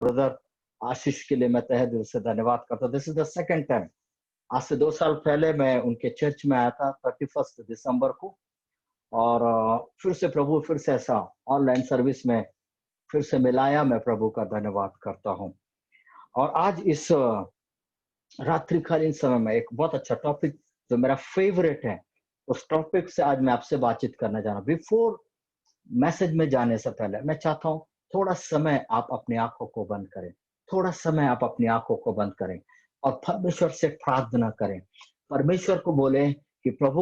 Brother आशीष के लिए मैं तहे दिल से धन्यवाद करता हूँ। This is the second time. आज से 2 साल पहले मैं उनके चर्च में आया था 31 दिसंबर को, और फिर से प्रभु फिर से ऐसा ऑनलाइन सर्विस में फिर से मिलाया। मैं प्रभु का धन्यवाद करता हूँ। और आज इस रात्रिकालीन समय में एक बहुत अच्छा टॉपिक जो मेरा फेवरेट है, उस टॉपिक से आज मैं आपसे बातचीत करना चाह रहा हूँ। बिफोर मैसेज में जाने से पहले मैं चाहता हूँ थोड़ा समय आप अपनी आंखों को बंद करें, थोड़ा समय आप अपनी आंखों को बंद करें और परमेश्वर से प्रार्थना करें। परमेश्वर को बोले कि प्रभु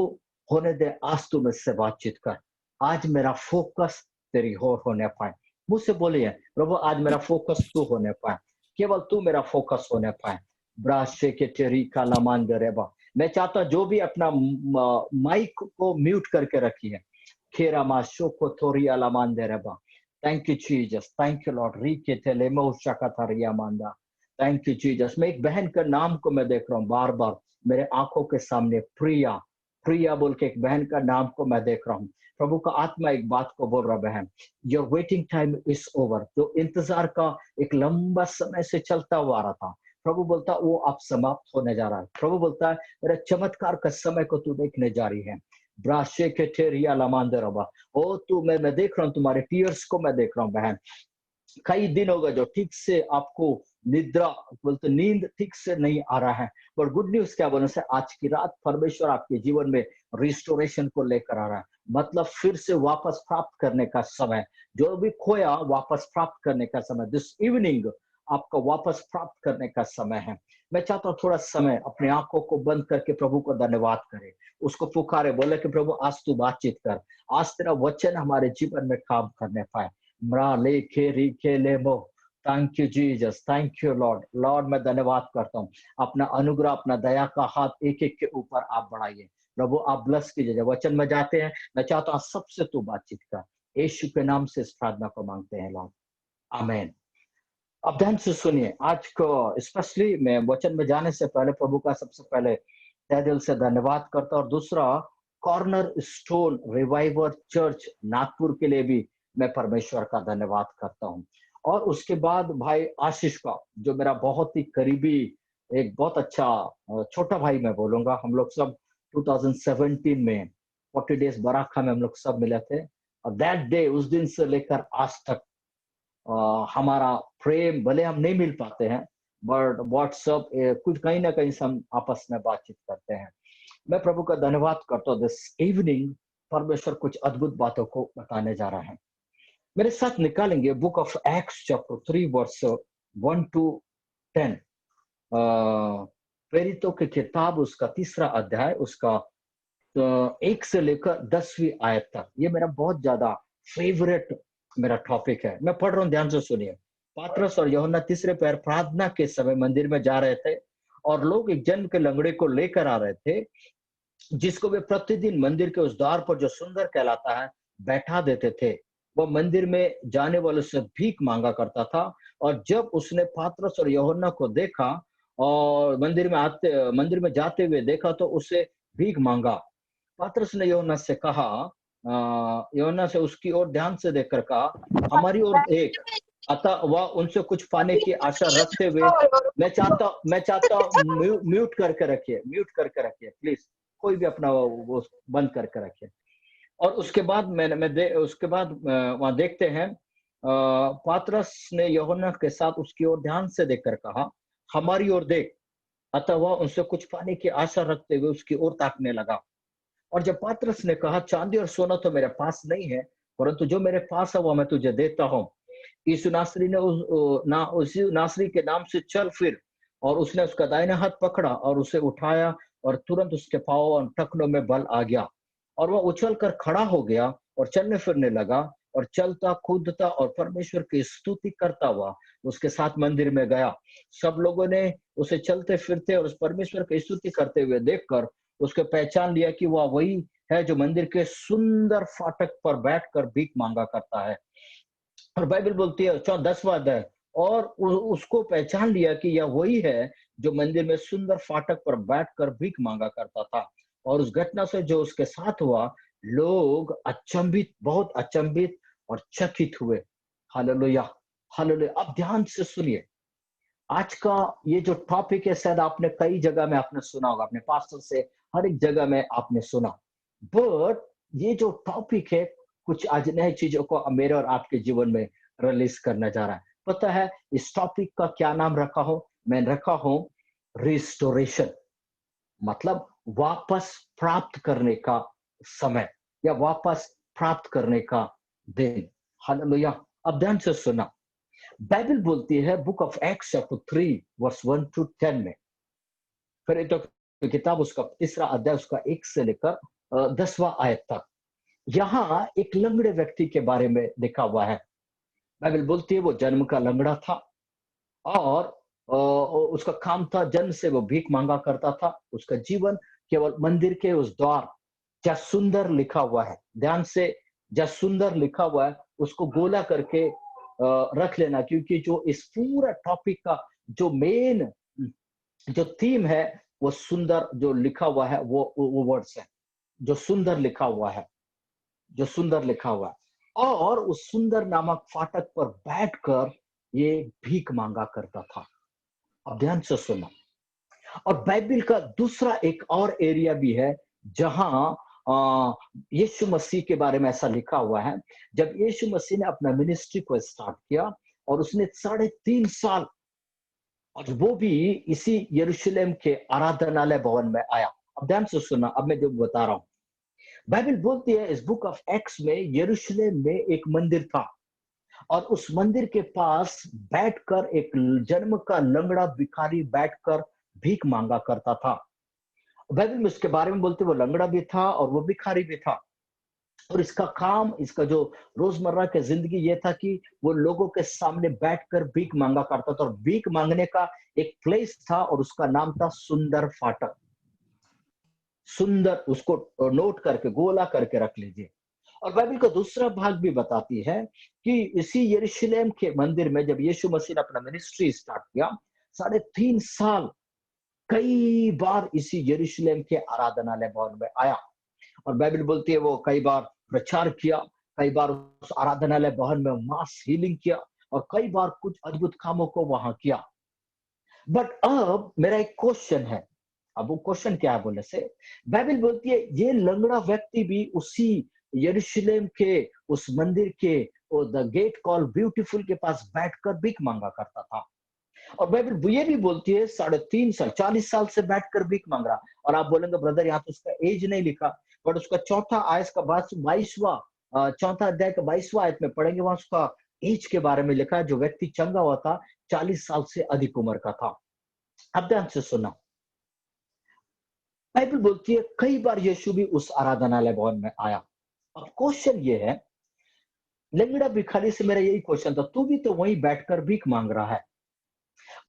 होने दे, आज तू मुझसे बातचीत कर, आज मेरा फोकस तेरी ओर होने पाए। मुझसे बोलिए, प्रभु आज मेरा फोकस तू होने पाए, केवल तू मेरा फोकस होने पाए। ब्राशे के तेरी कालामान दरेबा। मैं चाहता जो भी अपना माइक को म्यूट करके रखिए। खेरा माशो को थोरी अलामान दरेबा। Thank you Jesus, thank you Lord. री के तेले मोशा थरिया मांदा। Thank you Jesus. मैं एक बहन का नाम को मैं देख रहा हूँ बार बार मेरे आंखों के सामने, प्रिया। प्रिया बोल के एक बहन का नाम को मैं देख रहा हूँ। प्रभु का आत्मा एक बात को बोल रहा, बहन your waiting time is over. जो इंतजार का एक लंबा समय से चलता हुआ आ रहा था, प्रभु बोलता वो अब समाप्त होने जा रहा है। प्रभु बोलता है मेरे चमत्कार का समय को तू देखने जा रही है। ब्राशे के ठेरिया लमांदरबा। ओ तू मैं देख रहा हूँ, तुम्हारे टीयर्स को मैं देख रहा हूँ बहन। कई दिन हो गए जो ठीक से आपको निद्रा बोलते नींद ठीक से नहीं आ रहा है, पर गुड न्यूज क्या बोलने से आज की रात परमेश्वर आपके जीवन में रिस्टोरेशन को लेकर आ रहा है। मतलब फिर से वापस प्राप्त करने का समय, जो भी खोया वापस प्राप्त करने का समय। दिस इवनिंग आपका वापस प्राप्त करने का समय है। मैं चाहता हूँ थोड़ा समय अपने आंखों को बंद करके प्रभु को धन्यवाद करे, उसको पुकारे, बोले कि प्रभु आज तू बातचीत कर, आज तेरा वचन हमारे जीवन में काम करने पाए। Thank you Jesus, thank you Lord. Lord मैं धन्यवाद करता हूँ, अपना अनुग्रह अपना दया का हाथ एक एक के ऊपर आप बढ़ाइए। प्रभु आप ब्लस कीजिए। वचन में जाते हैं, मैं चाहता हूँ सबसे तू बातचीत कर। यीशु के नाम से इस प्रार्थना को मांगते हैं लॉर्ड, आमेन। अब ध्यान से सुनिए, आज को स्पेशली मैं वचन में जाने से पहले प्रभु का सबसे पहले तहे दिल से धन्यवाद करता हूं, और दूसरा corner stone reviver church Nagpur के लिए भी मैं परमेश्वर का धन्यवाद करता हूं। और उसके बाद भाई आशीष का, जो मेरा बहुत ही करीबी एक बहुत अच्छा छोटा भाई मैं बोलूंगा। हम लोग सब 2017 में 40 डेज बराखा में हम लोग सब मिले थे, और दैट डे उस दिन से लेकर आज तक हमारा प्रेम, भले हम नहीं मिल पाते हैं बट व्हाट्सअप कुछ कहीं ना कहीं से हम आपस में बातचीत करते हैं। मैं प्रभु का धन्यवाद करता हूँ। दिस इवनिंग परमेश्वर कुछ अद्भुत बातों को बताने जा रहा है। मेरे साथ निकालेंगे book of Acts chapter 3 verse 1 to 10। प्रेरितों की किताब उसका 3रा अध्याय, उसका 1 से लेकर 10वीं आयत तक। ये मेरा बहुत ज्यादा फेवरेट मेरा टॉपिक है। मैं पढ़ रहा हूँ, ध्यान से सुनिए। पात्रस और यूहन्ना तीसरे पैर प्रार्थना के समय मंदिर में जा रहे थे, और लोग एक जन्म के लंगड़े को लेकर आ रहे थे, जिसको वे प्रतिदिन मंदिर के उस द्वार पर जो सुंदर कहलाता है बैठा देते थे। वह मंदिर में जाने वालों से भीख मांगा करता था। और जब उसने पात्रस और यूहन्ना को देखा और मंदिर में जाते हुए देखा, तो उससे भीख मांगा। पतरस ने यूहन्ना से कहा, यूहन्ना से उसकी ओर ध्यान से देखकर कहा, हमारी ओर देख। अतः वह उनसे कुछ पाने की आशा रखते हुए, मैं चाहता म्यूट करके रखिए, म्यूट करके रखिए प्लीज। कोई भी अपना वो बंद करके रखिए। और उसके बाद उसके बाद वहां देखते हैं, पात्रस ने यूहन्ना के साथ उसकी ओर ध्यान से देखकर कहा, हमारी ओर देख। अतः वह उनसे कुछ पाने की आशा रखते हुए उसकी ओर ताकने लगा। और जब पात्रस ने कहा, चांदी और सोना तो मेरे पास नहीं है, परंतु जो मेरे पास है वह मैं तुझे देता हूँ। यीशु नासरी ने उसी नासरी के नाम से चल फिर। और उसने उसका दाहिना हाथ पकड़ा और उसे उठाया, और तुरंत उसके पांव और टखनों में बल आ गया, और वह उछल कर खड़ा हो गया और चलने फिरने लगा, और चलता कूदता और परमेश्वर की स्तुति करता हुआ उसके साथ मंदिर में गया। सब लोगों ने उसे चलते फिरते और उस परमेश्वर की स्तुति करते हुए देखकर उसको पहचान लिया कि वह वही है जो मंदिर के सुंदर फाटक पर बैठकर भीख मांगा करता है। और बाइबल बोलती है 10वां अध्याय, और उसको पहचान लिया कि यह वही है जो मंदिर में सुंदर फाटक पर बैठकर भीख मांगा करता था। और उस घटना से जो उसके साथ हुआ, लोग अचंभित, बहुत अचंभित और चकित हुए। Hallelujah, hallelujah. अब ध्यान से सुनिए, आज का ये जो टॉपिक है शायद आपने कई जगह में आपने सुना होगा, अपने पास्टर से हर एक जगह में आपने सुना। बट ये जो टॉपिक है, कुछ आज नए चीजों को मेरे और आपके जीवन में रिलीज करने जा रहा है। पता है इस टॉपिक का क्या नाम रखा हो? मैं रखा हूं रिस्टोरेशन, मतलब वापस प्राप्त करने का समय या वापस प्राप्त करने का दिन। हालेलुया। अब ध्यान से सुना, बाइबल बोलती है book of Acts chapter 3 verse 1 to 10 में, फिर तो किताब उसका तीसरा अध्याय उसका 1 से लेकर 10वां आयत तक, यहाँ एक लंगड़े व्यक्ति के बारे में लिखा हुआ है। बाइबल बोलती है वो जन्म का लंगड़ा था और उसका काम था, जन्म से वो भीख मांगा करता था। उसका जीवन केवल मंदिर के उस द्वार, जहाँ सुंदर लिखा हुआ है, ध्यान से, जहाँ सुंदर लिखा हुआ है उसको गोला करके रख लेना, क्योंकि जो इस पूरा टॉपिक का जो मेन जो थीम है वो सुंदर जो लिखा हुआ है, वो वर्ड्स है जो सुंदर लिखा हुआ है, जो सुंदर लिखा हुआ है। और उस सुंदर नामक फाटक पर बैठकर ये भीख मांगा करता था। अब ध्यान से सुनो, और बाइबल का दूसरा एक और एरिया भी है जहां यीशु मसीह के बारे में ऐसा लिखा हुआ है। जब यीशु मसीह ने अपना मिनिस्ट्री को स्टार्ट किया और उसने 3.5 साल, और वो भी इसी यरूशलेम के आराधनालय भवन में आया। अब ध्यान से सुना, अब मैं जो बता रहा हूं, बाइबल बोलती है इस बुक ऑफ एक्ट्स में यरूशलेम में एक मंदिर था और उस मंदिर के पास बैठकर एक जन्म का लंगड़ा भिखारी बैठकर भीख मांगा करता था। बाइबल में उसके बारे में बोलते वो लंगड़ा भी था और वो भिखारी भी था, और इसका काम, इसका जो रोजमर्रा की जिंदगी ये था कि वो लोगों के सामने बैठकर भीख मांगा करता था, और भीख मांगने का एक प्लेस था और उसका नाम था सुंदर फाटक। सुंदर, उसको नोट करके गोला करके रख लीजिए। और बाइबल का दूसरा भाग भी बताती है कि इसी यरूशलेम के मंदिर में जब यीशु मसीह ने अपना मिनिस्ट्री स्टार्ट किया, 3.5 साल कई बार इसी यरूशलेम के आराधनालय भवन में आया। और बाइबल बोलती है वो कई बार प्रचार किया, कई बार उस आराधनालय भवन में मास हीलिंग किया, और कई बार कुछ अद्भुत कामों को वहां किया। बट अब मेरा एक क्वेश्चन है। अब वो क्वेश्चन क्या है बोलने से, बाइबल बोलती है ये लंगड़ा व्यक्ति भी उसी यरूशलेम के उस मंदिर के द गेट कॉल ब्यूटीफुल के पास बैठकर भीख मांगा करता था। और बाइबल ये भी बोलती है 3.5 साल, 40 साल से बैठकर भीख मांग रहा। और आप बोलेंगे ब्रदर यहाँ तो उसका एज नहीं लिखा, बट उसका चौथा आयत का 22वां चौथा अध्याय का 22वां आयत में पढ़ेंगे, वहां उसका एज के बारे में लिखा है। जो व्यक्ति चंगा हुआ था 40 साल से अधिक उम्र का था। अब ध्यान से सुना, बाइबल बोलती है कई बार यीशु भी उस आराधनालय भवन में आया। अब क्वेश्चन ये है, लंगड़ा भिखारी से मेरा यही क्वेश्चन था, तू भी तो वहीं बैठकर भीख मांग रहा है।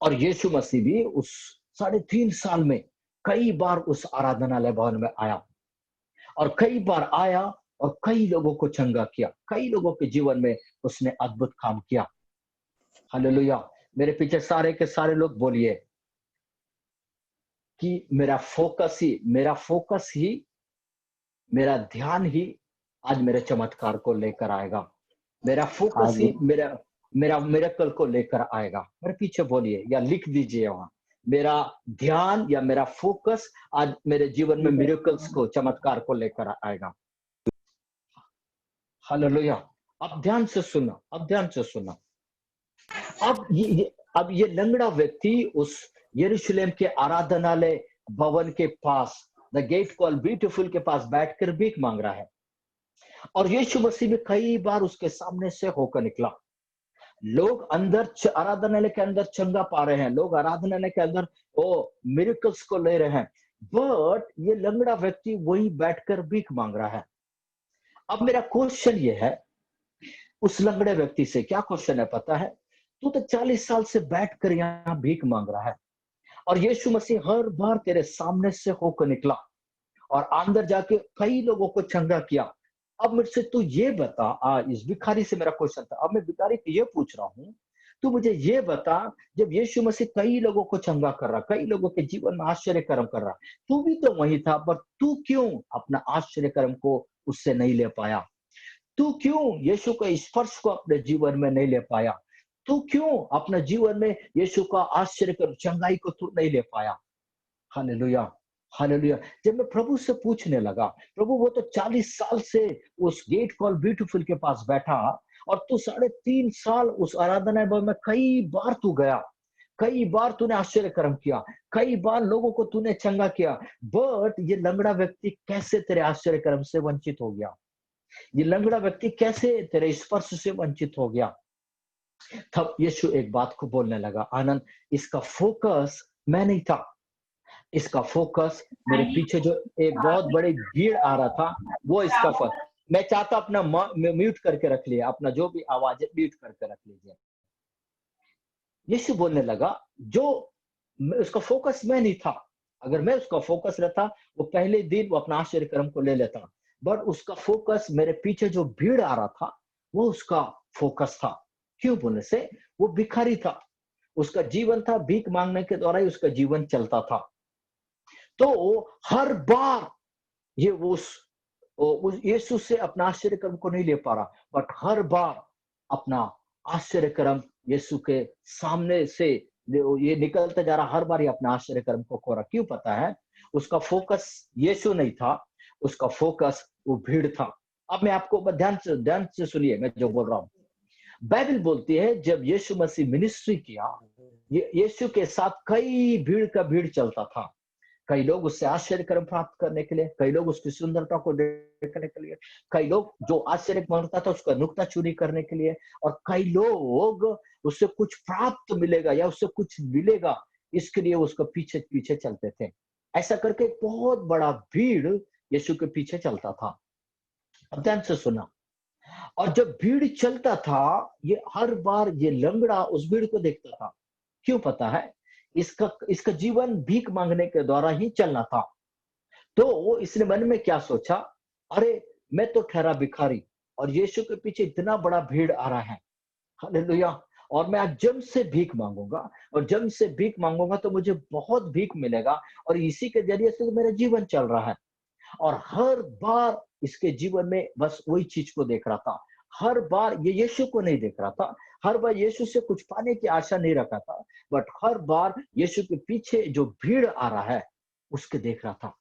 और यीशु मसीह भी उस 3.5 साल में कई बार उस आराधनालय भवन में आया, और कई बार आया और कई लोगों को चंगा किया, कई लोगों के जीवन में उसने अद्भुत काम किया। हालेलुया। मेरे पीछे सारे के सारे लोग बोलिए कि मेरा ध्यान ही आज मेरे चमत्कार को लेकर आएगा। मेरा फोकस आगे ही मेरा मेरा मिरेकल को लेकर आएगा। मेरे पीछे बोलिए या लिख दीजिए वहां, मेरा ध्यान या मेरा फोकस आज मेरे जीवन में मिरेकल्स को, चमत्कार को लेकर आएगा। हालेलुया। अब ध्यान से सुना, अब ध्यान से सुना। अब ये लंगड़ा व्यक्ति उस यरूशलेम के आराधनालय भवन के पास, द गेट कॉल ब्यूटीफुल के पास बैठकर भीख मांग रहा है, और यीशु मसीह भी कई बार उसके सामने से होकर निकला। लोग अंदर आराधनालय के अंदर चंगा पा रहे हैं, लोग आराधनालय के अंदर ओ मिरेकल्स को ले रहे हैं, बट ये लंगड़ा व्यक्ति वही बैठकर भीख मांग रहा है। अब मेरा क्वेश्चन ये है, उस लंगड़े व्यक्ति से क्या क्वेश्चन है पता है? तू तो 40 साल से बैठकर यहाँ भीख मांग रहा है, और यीशु मसीह हर बार तेरे सामने से होकर निकला और अंदर जाके कई लोगों को चंगा किया। अब मुझसे तू ये बता, इस भिखारी से मेरा क्वेश्चन था, अब मैं भिखारी को ये पूछ रहा हूँ, तू मुझे ये बता, जब यीशु मसीह कई लोगों को चंगा कर रहा, कई लोगों के जीवन में आश्चर्य कर्म कर रहा, तू भी तो वही था, पर तू क्यों अपना आश्चर्य कर्म को उससे नहीं ले पाया? तू क्यों यीशु के स्पर्श को अपने जीवन में नहीं ले पाया? तू क्यों अपने जीवन में यीशु का आश्चर्य कर चंगाई को तू नहीं ले पाया? Hallelujah, hallelujah. जब मैं प्रभु से पूछने लगा, प्रभु वो तो 40 साल से उस गेट कॉल्ड ब्यूटीफुल के पास बैठा, और तू 3.5 साल उस आराधनालय में कई बार तू गया, कई बार तूने आश्चर्य कर्म किया, कई बार लोगों को तूने चंगा किया, बट ये लंगड़ा व्यक्ति कैसे तेरे आश्चर्य कर्म से वंचित हो गया? ये लंगड़ा व्यक्ति कैसे तेरे स्पर्श से वंचित हो गया? तब यीशु एक बात को बोलने लगा, आनंद, इसका फोकस मैं नहीं था, इसका फोकस मेरे पीछे जो एक बहुत बड़ी भीड़ आ रहा था, वो इसका मैं चाहता अपना म्यूट करके रख लिया, अपना जो भी आवाज है म्यूट करके रख लीजिए। यीशु बोलने लगा, जो उसका फोकस मैं नहीं था, अगर मैं उसका फोकस रहता, वो पहले दिन वो अपना आश्चर्य कर्म को ले लेता, बट उसका फोकस मेरे पीछे जो भीड़ आ रहा था, वो उसका फोकस था। क्यों बोलने से, वो भिखारी था, उसका जीवन था भीख मांगने के द्वारा ही उसका जीवन चलता था। तो हर बार ये उस यीशु से अपना आश्चर्य कर्म को नहीं ले पा रहा, बट हर बार अपना आश्चर्य कर्म यीशु के सामने से ये निकलता जा रहा, हर बार ये अपना आश्चर्य कर्म को खो रहा। क्यों पता है? उसका फोकस यीशु नहीं था, उसका फोकस वो भीड़ था। अब मैं आपको ध्यान से सुनिए मैं जो बोल रहा हूँ। बाइबल बोलती है जब यीशु मसीह मिनिस्ट्री किया, यीशु के साथ कई भीड़ का भीड़ चलता था। कई लोग उससे आश्चर्य कर्म प्राप्त करने के लिए, कई लोग उसकी सुंदरता को देखने के लिए, कई लोग जो आश्चर्य मानता था उसका नुक्ताचीनी करने के लिए, और कई लोग उससे कुछ प्राप्त मिलेगा या उससे कुछ मिलेगा इसके लिए उसको पीछे पीछे चलते थे। ऐसा करके बहुत बड़ा भीड़ यीशु के पीछे चलता था। अब ध्यान से सुना, और जब भीड़ चलता था, ये हर बार ये लंगड़ा उस भीड़ को देखता था। क्यों पता है? इसका इसका जीवन भीख मांगने के द्वारा ही चलना था। तो इसने मन में क्या सोचा, अरे मैं तो ठहरा भिखारी, और यीशु के पीछे इतना बड़ा भीड़ आ रहा है, हालेलुया, और मैं आज जम से भीख मांगूंगा, और जम से भीख मांगूंगा तो मुझे बहुत भीख मिलेगा, और इसी के जरिए से तो मेरा जीवन चल रहा है। और हर बार इसके जीवन में बस वही चीज को देख रहा था, हर बार ये यीशु को नहीं देख रहा था, हर बार यीशु से कुछ पाने की आशा नहीं रखा था, बट हर बार यीशु के पीछे जो भीड़ आ रहा है उसके देख रहा था।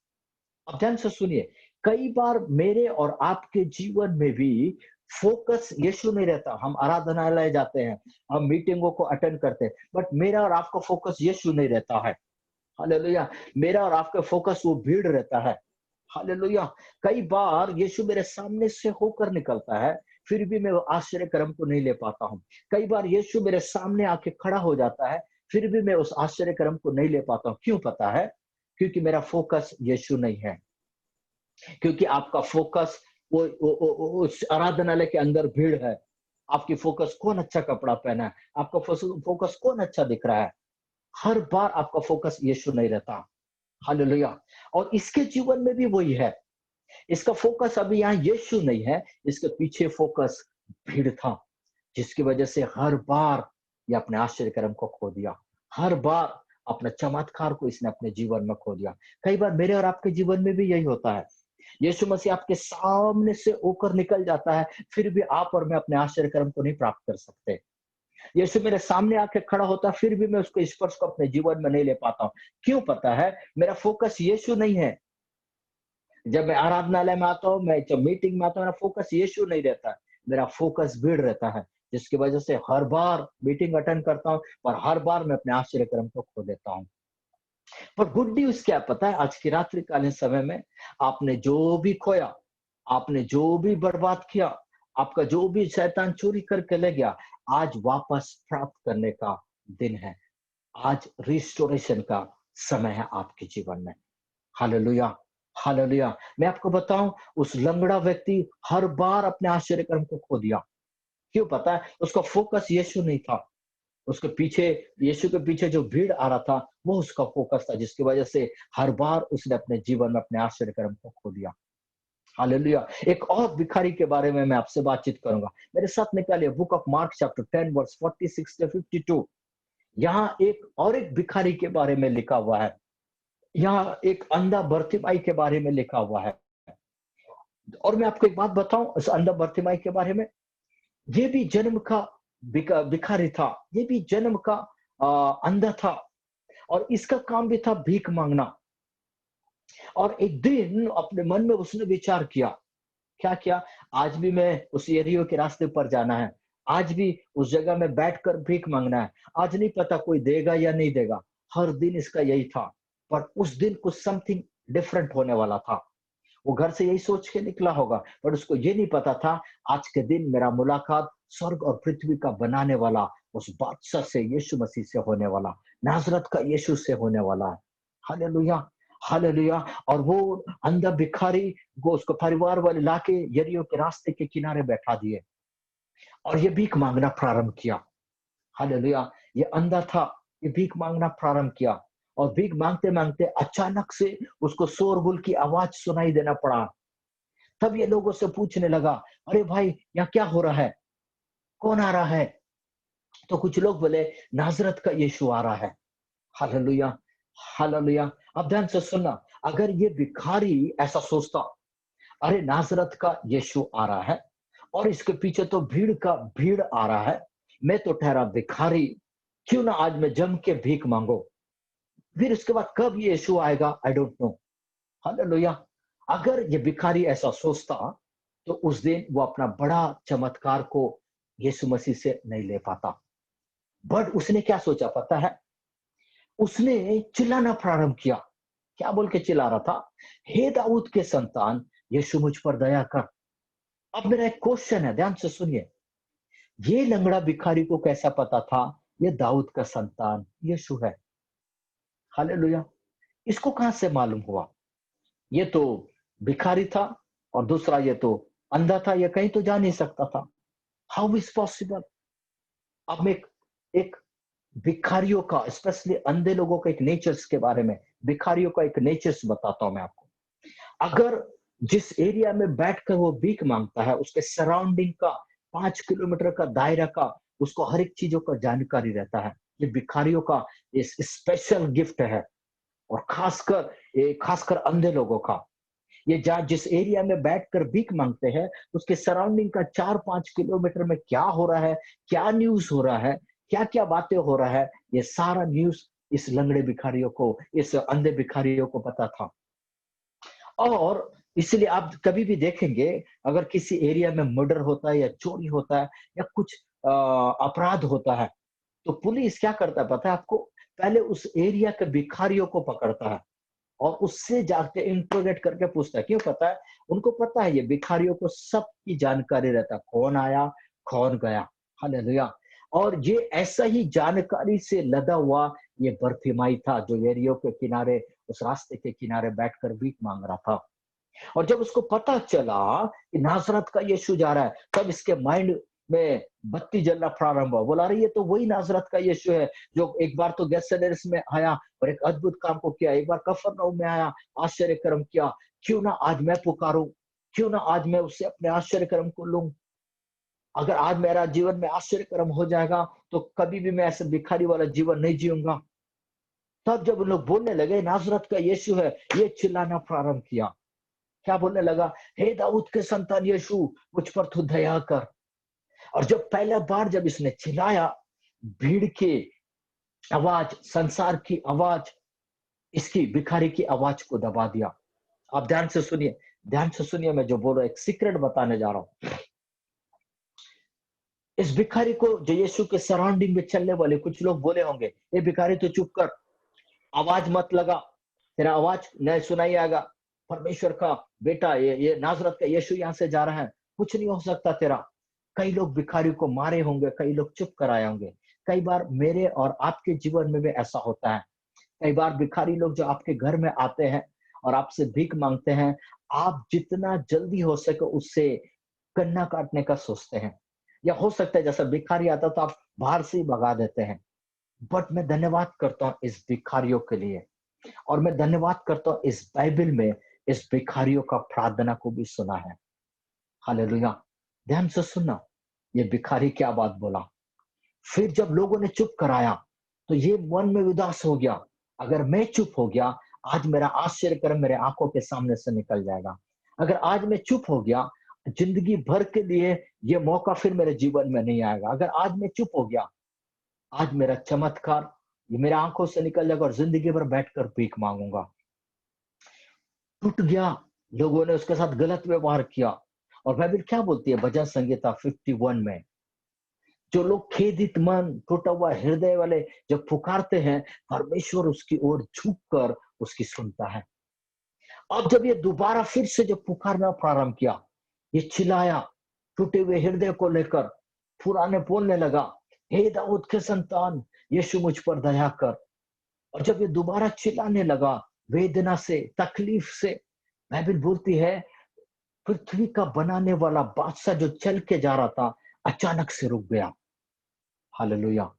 अब ध्यान से सुनिए, कई बार मेरे और आपके जीवन में भी फोकस यीशु नहीं रहता। हम आराधनालय जाते हैं, हम मीटिंगों को अटेंड करते हैं, बट मेरा और आपका फोकस यीशु नहीं रहता है, हालेलुया। मेरा और आपका फोकस वो भीड़ रहता है, हालेलुया। कई बार यीशु मेरे सामने से होकर निकलता है, फिर भी मैं वो आश्चर्य कर्म को नहीं ले पाता हूँ। कई बार यीशु मेरे सामने आके खड़ा हो जाता है, फिर भी मैं उस आश्चर्य कर्म को नहीं ले पाता हूँ। क्यों पता है? क्योंकि मेरा फोकस यीशु नहीं है। क्योंकि आपका फोकस उस आराधनालय के अंदर भीड़ है। आपकी फोकस कौन अच्छा कपड़ा पहना है, आपका फोकस कौन अच्छा दिख रहा है, हर बार आपका फोकस यीशु नहीं रहता, हालेलुया। और इसके जीवन में भी वही है, इसका फोकस अभी यहाँ यीशु नहीं है, इसके पीछे फोकस भीड़ था, जिसकी वजह से हर बार ये अपने आश्चर्य कर्म को खो दिया, हर बार अपने चमत्कार को इसने अपने जीवन में खो दिया। कई बार मेरे और आपके जीवन में भी यही होता है, यीशु मसीह आपके सामने से होकर निकल जाता है, फिर भी आप और मैं अपने आश्चर्य कर्म को नहीं प्राप्त कर सकते। यीशु मेरे सामने आके खड़ा होता है, फिर भी मैं उसके स्पर्श को अपने जीवन में नहीं ले पाता हूँ। क्यों पता है? मेरा फोकस यीशु नहीं है। जब मैं आराधनालय में आता हूँ, मैं जब मीटिंग में आता हूँ, मेरा फोकस यीशु नहीं रहता है, मेरा फोकस भीड़ रहता है, जिसकी वजह से हर बार मीटिंग अटेंड करता हूँ और हर बार मैं अपने आश्चर्य कर्म को खो देता हूँ। पर गुड न्यूज क्या पता है? आज की रात्रिकालीन समय में आपने जो भी खोया, आपने जो भी बर्बाद किया, आपका जो भी शैतान चोरी करके ले गया, आज वापस प्राप्त करने का दिन है। आज रिस्टोरेशन का समय है आपके जीवन में। Hallelujah, hallelujah. मैं आपको बताऊं, उस लंगड़ा व्यक्ति हर बार अपने आश्चर्य कर्म को खो दिया। क्यों पता है? उसका फोकस यीशु नहीं था, उसके पीछे, यीशु के पीछे जो भीड़ आ रहा था वो उसका फोकस था, जिसकी वजह से हर बार उसने अपने जीवन में अपने आश्चर्य कर्म को खो दिया। हालेलुया। एक और भिखारी के बारे में मैं आपसे बातचीत करूंगा, मेरे साथ निकालिए book of Mark chapter 10 verse 46 से 52। यहाँ एक भिखारी के बारे में लिखा हुआ है, यहाँ एक अंधा बर्तिमाई के बारे में लिखा हुआ है। और मैं आपको एक बात बताऊं, इस अंधा बर्तिमाई के बारे में, ये भी जन्म का भिखारी था, ये भी जन्म का अंधा था और इसका काम भी था भीख मांगना। और एक दिन अपने मन में उसने विचार किया, क्या किया? आज भी मैं उस यरीहो के रास्ते पर जाना है, आज भी उस जगह में बैठकर भीख मांगना है। आज नहीं पता कोई देगा या नहीं देगा, हर दिन इसका यही था। पर उस दिन कुछ समथिंग डिफरेंट होने वाला था। वो घर से यही सोच के निकला होगा, पर उसको ये नहीं पता था आज के दिन मेरा मुलाकात स्वर्ग और पृथ्वी का बनाने वाला उस बादशाह से, यीशु मसीह से होने वाला, नाज़रत का यीशु से होने वाला है। Hallelujah, hallelujah. और वो अंधा भिखारी को उसको परिवार वाले लाके यरीहो के रास्ते के किनारे बैठा दिए और ये भीख मांगना प्रारंभ किया। हालेलुया। ये अंधा था, ये भीख मांगना प्रारंभ किया और भीख मांगते-मांगते अचानक से उसको शोरगुल की आवाज़ सुनाई देना पड़ा। तब ये लोगों से पूछने लगा, "अरे भाई, यहाँ क्या हो रहा है? कौन आ रहा है?" तो कुछ लोग बोले, "नाज़रत का यीशु आ रहा है।" Hallelujah, hallelujah. अब ध्यान से सुनना, अगर ये भिखारी ऐसा सोचता, "अरे नाज़रत का यीशु आ रहा है और इसके पीछे तो भीड़ का भीड़ आ रहा है, मैं तो ठहरा भिखारी, क्यों ना आज मैं जम के भीख मांगो।" फिर उसके बाद कब ये यीशु आएगा, आई डोंट नो। हालेलुया। अगर ये भिखारी ऐसा सोचता, तो उस दिन वो अपना बड़ा चमत्कार को यीशु मसीह से नहीं ले पाता। बट उसने क्या सोचा पता है? उसने चिल्लाना प्रारंभ किया। क्या बोल के चिल्ला रहा था? "हे दाऊद के संतान, यीशु मुझ पर दया कर।" अब मेरा एक क्वेश्चन है, ध्यान से सुनिए। ये लंगड़ा भिखारी को कैसा पता था ये दाऊद का संतान यीशु है? हालेलुया। इसको कहां से मालूम हुआ? ये तो भिखारी था और दूसरा ये तो अंधा था, ये कहीं तो जा नहीं सकता था। How is possible? अब मैं एक एक भिखारियों का, स्पेशली अंधे लोगों का एक नेचर्स के बारे में, भिखारियों का एक नेचर्स बताता हूं मैं आपको। अगर जिस एरिया में बैठकर वो भीख मांगता है, उसके सराउंडिंग का 5 किलोमीटर का दायरा का उसको हर एक चीजों का जानकारी रहता है। ये भिखारियों का इस स्पेशल गिफ्ट है और खासकर अंधे लोगों का। ये जहाँ जिस एरिया में बैठकर भीख मांगते हैं, उसके सराउंडिंग का 4-5 किलोमीटर में क्या हो रहा है, क्या न्यूज़ हो रहा है, क्या-क्या बातें हो रहा है, ये सारा न्यूज़ इस लंगड़े भिखारियों को, इस अंधे भिखारियों को पता था। और इसलिए आप कभी भी देखेंगे, अगर किसी एरिया में मर्डर होता है या चोरी होता है या कुछ अपराध होता है, तो पुलिस क्या करता है पता है आपको? पहले उस एरिया के भिखारियों को पकड़ता है और उससे जाके इंट्रोगेट करके पूछता है। क्यों पता है? उनको पता है ये भिखारियों को सबकी जानकारी रहता है, कौन आया, कौन गया। हालेलुया। और ये ऐसा ही जानकारी से लदा हुआ ये बरतिमाई था जो यरीहो के किनारे, उस रास्ते के किनारे बैठकर भीख मांग रहा था। और जब उसको पता चला कि नासरत का यीशु जा रहा है, तब इसके माइंड में बत्ती जलना प्रारंभ हुआ। बोला, अरे ये तो वही नासरत का यीशु है जो एक बार तो गेतसेमनी में आया और एक अद्भुत काम को किया, एक बार कफरनहूम में आया, आश्चर्य कर्म किया। क्यों ना आज मैं पुकारूं, क्यों ना आज मैं उससे अपने आश्चर्य कर्म को लूं। अगर आज मेरा जीवन में आश्चर्य कर्म हो जाएगा, तो कभी भी मैं ऐसे भिखारी वाला जीवन नहीं जीऊंगा। तब जब उन लोग बोलने लगे नासरत का यीशु है, ये चिल्लाना प्रारंभ किया। क्या बोलने लगा? हे दाऊद के संतान यीशु, मुझ पर तू दया कर। और जब पहला बार जब इसने चिल्लाया, भीड़ की आवाज, संसार की आवाज, इसकी भिखारी की आवाज को दबा दिया। आप ध्यान से सुनिए, मैं जो बोल रहा हूं, एक सीक्रेट बताने जा रहा हूं। इस भिखारी को जो यीशु के सराउंडिंग में चलने वाले कुछ लोग बोले होंगे, ये भिखारी तो चुप कर, आवाज मत लगा, तेरा आवाज नहीं सुनाई आएगा। परमेश्वर का बेटा, ये नाजरत का यीशु यहाँ से जा रहा है, कुछ नहीं हो सकता तेरा। कई लोग भिखारी को मारे होंगे, कई लोग चुप कराए होंगे। कई बार मेरे और आपके जीवन में भी ऐसा होता है। कई बार भिखारी लोग जो आपके घर में आते हैं और आपसे भीख मांगते हैं, आप जितना जल्दी हो सके उससे कन्ना काटने का सोचते हैं, या हो सकता है जैसा भिखारी आता तो आप बाहर से ही भगा देते हैं। बट मैं धन्यवाद करता हूँ इस भिखारियों के लिए, और मैं धन्यवाद करता हूँ इस बाइबल में इस भिखारियों का प्रार्थना को भी सुना है। हालेलुया। ध्यान से सुनना, ये भिखारी क्या बात बोला। फिर जब लोगों ने चुप कराया, तो ये मन में उदास हो गया, अगर मैं चुप हो गया, आज मेरा आश्चर्य कर्म मेरे आंखों के सामने से निकल जाएगा। अगर आज मैं चुप हो गया, जिंदगी भर के लिए ये मौका फिर मेरे जीवन में नहीं आएगा। अगर आज मैं चुप हो गया, आज मेरा चमत्कार ये मेरे आंखों से निकल जाएगा और जिंदगी भर बैठकर भीख मांगूंगा। टूट गया, लोगों ने उसके साथ गलत व्यवहार किया। और बाइबल क्या बोलती है भजन संहिता 51 में, जो लोग खेदित मन, टूटा हुआ हृदय वाले जब पुकारते हैं, परमेश्वर उसकी ओर झुक कर उसकी सुनता है। अब जब ये दोबारा फिर से जब पुकारना प्रारंभ किया, ये चिल्लाया टूटे हुए हृदय को लेकर, पुराने बोलने लगा, हे दाऊद के संतान, यीशु मुझ पर दया कर। और जब ये दोबारा चिल्लाने लगा वेदना से, तकलीफ से, बाइबल बोलती है पृथ्वी का बनाने वाला बादशाह जो चल के जा रहा था, अचानक से रुक गया। Hallelujah,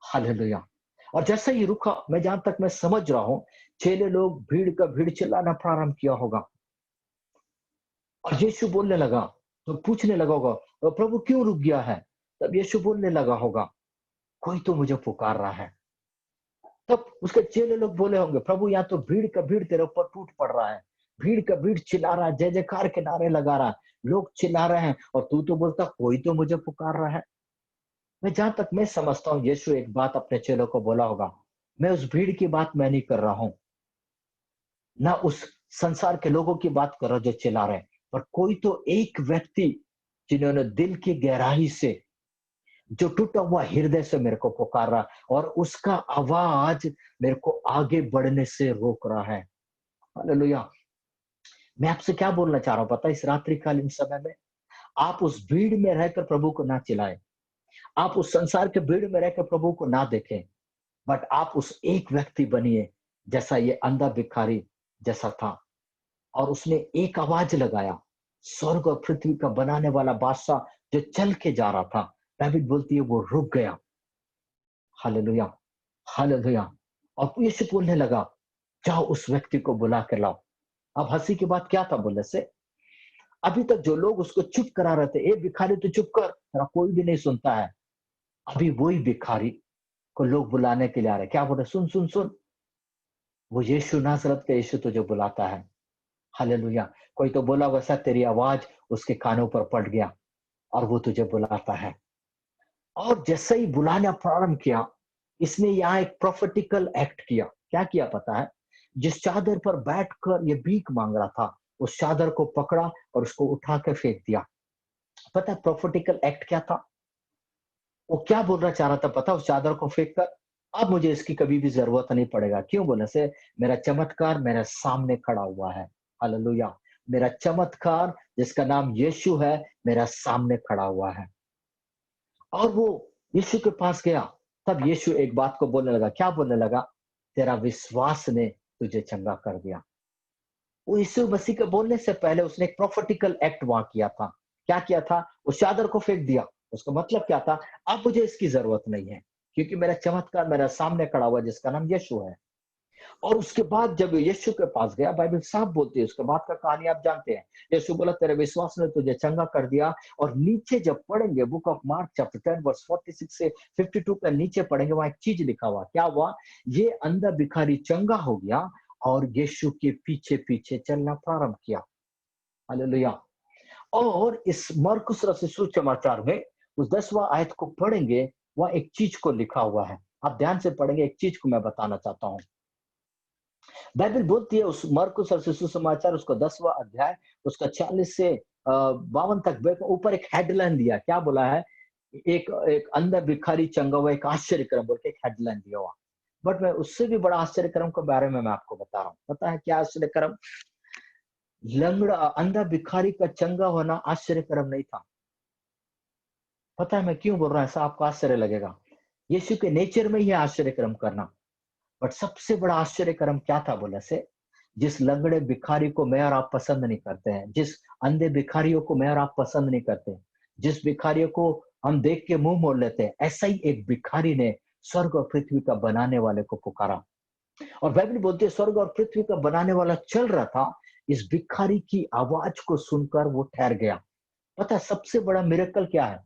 hallelujah. और जैसे ही रुका, मैं जहां तक मैं समझ रहा हूं, चेले लोग भीड़ का भीड़ चिल्लाना प्रारंभ किया होगा। और यीशु बोलने लगा, तो पूछने लगा होगा, प्रभु क्यों रुक गया है? तब यीशु बोलने लगा होगा, कोई तो मुझे पुकार रहा है। तब उसके चेले लोग बोले होंगे, प्रभु यहाँ तो भीड़ का भीड़ तेरे ऊपर टूट पड़ रहा है, भीड़ का भीड़ चिल्ला रहा है, जय जयकार के नारे लगा रहा है, लोग चिल्ला रहे हैं और तू तो बोलता कोई तो मुझे पुकार रहा है। मैं जहां तक मैं समझता हूँ, यीशु एक बात अपने चेलों को बोला होगा, मैं उस भीड़ की बात मैं नहीं कर रहा हूं, ना उस संसार के लोगों की बात कर रहा जो चिल्ला रहे हैं, पर कोई तो एक व्यक्ति जिन्होंने दिल की गहराई से, जो टूटा हुआ हृदय से मेरे को पुकार रहा, और उसका आवाज मेरे को आगे बढ़ने से रोक रहा है। हालेलुया। मैं आपसे क्या बोलना चाह रहा हूं पता है, इस रात्रिकालीन समय में आप उस भीड़ में रहकर प्रभु को ना चिल्लाएं, आप उस संसार के भीड़ में रहकर प्रभु को ना देखें, बट आप उस एक व्यक्ति बनिए जैसा ये अंधा भिखारी जैसा था। और उसने एक आवाज लगाया, स्वर्ग और पृथ्वी का बनाने वाला बादशाह जो चल के जा रहा था, बाइबल बोलती है वो रुक गया। Hallelujah, hallelujah. और यीशु बोलने लगा, जाओ उस व्यक्ति को बुला के लाओ। अब हंसी की बात क्या था बोलने से, अभी तक जो लोग उसको चुप करा रहे थे, ए भिखारी तू चुप कर, तेरा कोई भी नहीं सुनता है। अभी वही भिखारी को लोग बुलाने के लिए आ रहे, क्या बोल रहे, सुन सुन सुन, वो यीशु नासरत का यीशु तुझे बुलाता है। हालेलुया। कोई तो बोला वैसा तेरी आवाज उसके कानों पर पड़ गया और वो तुझे बुलाता है। और जैसे ही बुलाना प्रारंभ किया, इसने यहाँ एक प्रोफेटिकल एक्ट किया। क्या किया पता है? जिस चादर पर बैठकर ये भीख मांग रहा था, उस चादर को पकड़ा और उसको उठा के फेंक दिया। पता है प्रोफेटिकल एक्ट क्या था? वो क्या बोलना चाह रहा था पता है उस चादर को फेंक कर? अब मुझे इसकी कभी भी जरूरत नहीं पड़ेगा। क्यों बोले से, मेरा चमत्कार मेरे सामने खड़ा हुआ है। हालेलुया। मेरा चमत्कार जिसका नाम यीशु है, मेरा सामने खड़ा हुआ है। और वो यीशु के पास गया, तब यीशु एक बात को बोलने लगा। क्या बोलने लगा? तेरा विश्वास ने तुझे चंगा कर दिया। वो यीशु मसीह के बोलने से पहले उसने एक प्रोफेटिकल एक्ट वहां किया था। क्या किया था? उस चादर को फेंक दिया। उसका मतलब क्या था? अब मुझे इसकी जरूरत नहीं है, क्योंकि मेरा चमत्कार मेरा सामने खड़ा हुआ जिसका नाम यीशु है। और उसके बाद जब यीशु के पास गया, बाइबल साफ बोलती है, उसके बाद का कहानी आप जानते हैं। यीशु बोला तेरे विश्वास ने तुझे चंगा कर दिया। और नीचे जब पढ़ेंगे book of Mark chapter 10 verse 46 से 52 का नीचे पढ़ेंगे, वहां एक चीज लिखा हुआ। क्या हुआ? ये अंधा भिखारी चंगा हो गया और यीशु के पीछे पीछे चलना प्रारंभ किया। हालेलुया। और इस मरकुस रचित सुसमाचार में उस 10वां आयत को पढ़ेंगे, वह एक चीज को लिखा हुआ है। आप ध्यान से पढ़ेंगे, एक चीज को मैं बताना चाहता हूं। बाइबल बोलती है उस मरकुस और सुसमाचार उसको 10वां अध्याय उसका 40 से 52 तक ऊपर एक हेडलाइन दिया। क्या बोला है? एक एक अंधा भिखारी चंगा हुआ, एक आश्चर्यक्रम बोल के एक हेडलाइन दिया हुआ। बट मैं उससे भी बड़ा आश्चर्यक्रम के बारे में मैं आपको बता रहा हूँ। पता है क्या आश्चर्यक्रम? लंगड़ा अंधा भिखारी का चंगा होना आश्चर्यक्रम नहीं था। पता है मैं क्यों बोल रहा हूं? ऐसा आपको आश्चर्य लगेगा। यीशु के नेचर में ही आश्चर्यक्रम करना। बट सबसे बड़ा आश्चर्यक्रम क्या था बोले से, जिस लंगड़े भिखारी को मैं और आप पसंद नहीं करते हैं, जिस अंधे भिखारियों को मैं और आप पसंद नहीं करते, जिस भिखारियों को हम देख के मुंह मोड़ लेते हैं, ऐसा ही एक भिखारी ने स्वर्ग और पृथ्वी का बनाने वाले को पुकारा। और बाइबल बोलती है स्वर्ग और पृथ्वी का बनाने वाला चल रहा था, इस भिखारी की आवाज को सुनकर वो ठहर गया। पता है सबसे बड़ा मिरेकल क्या है?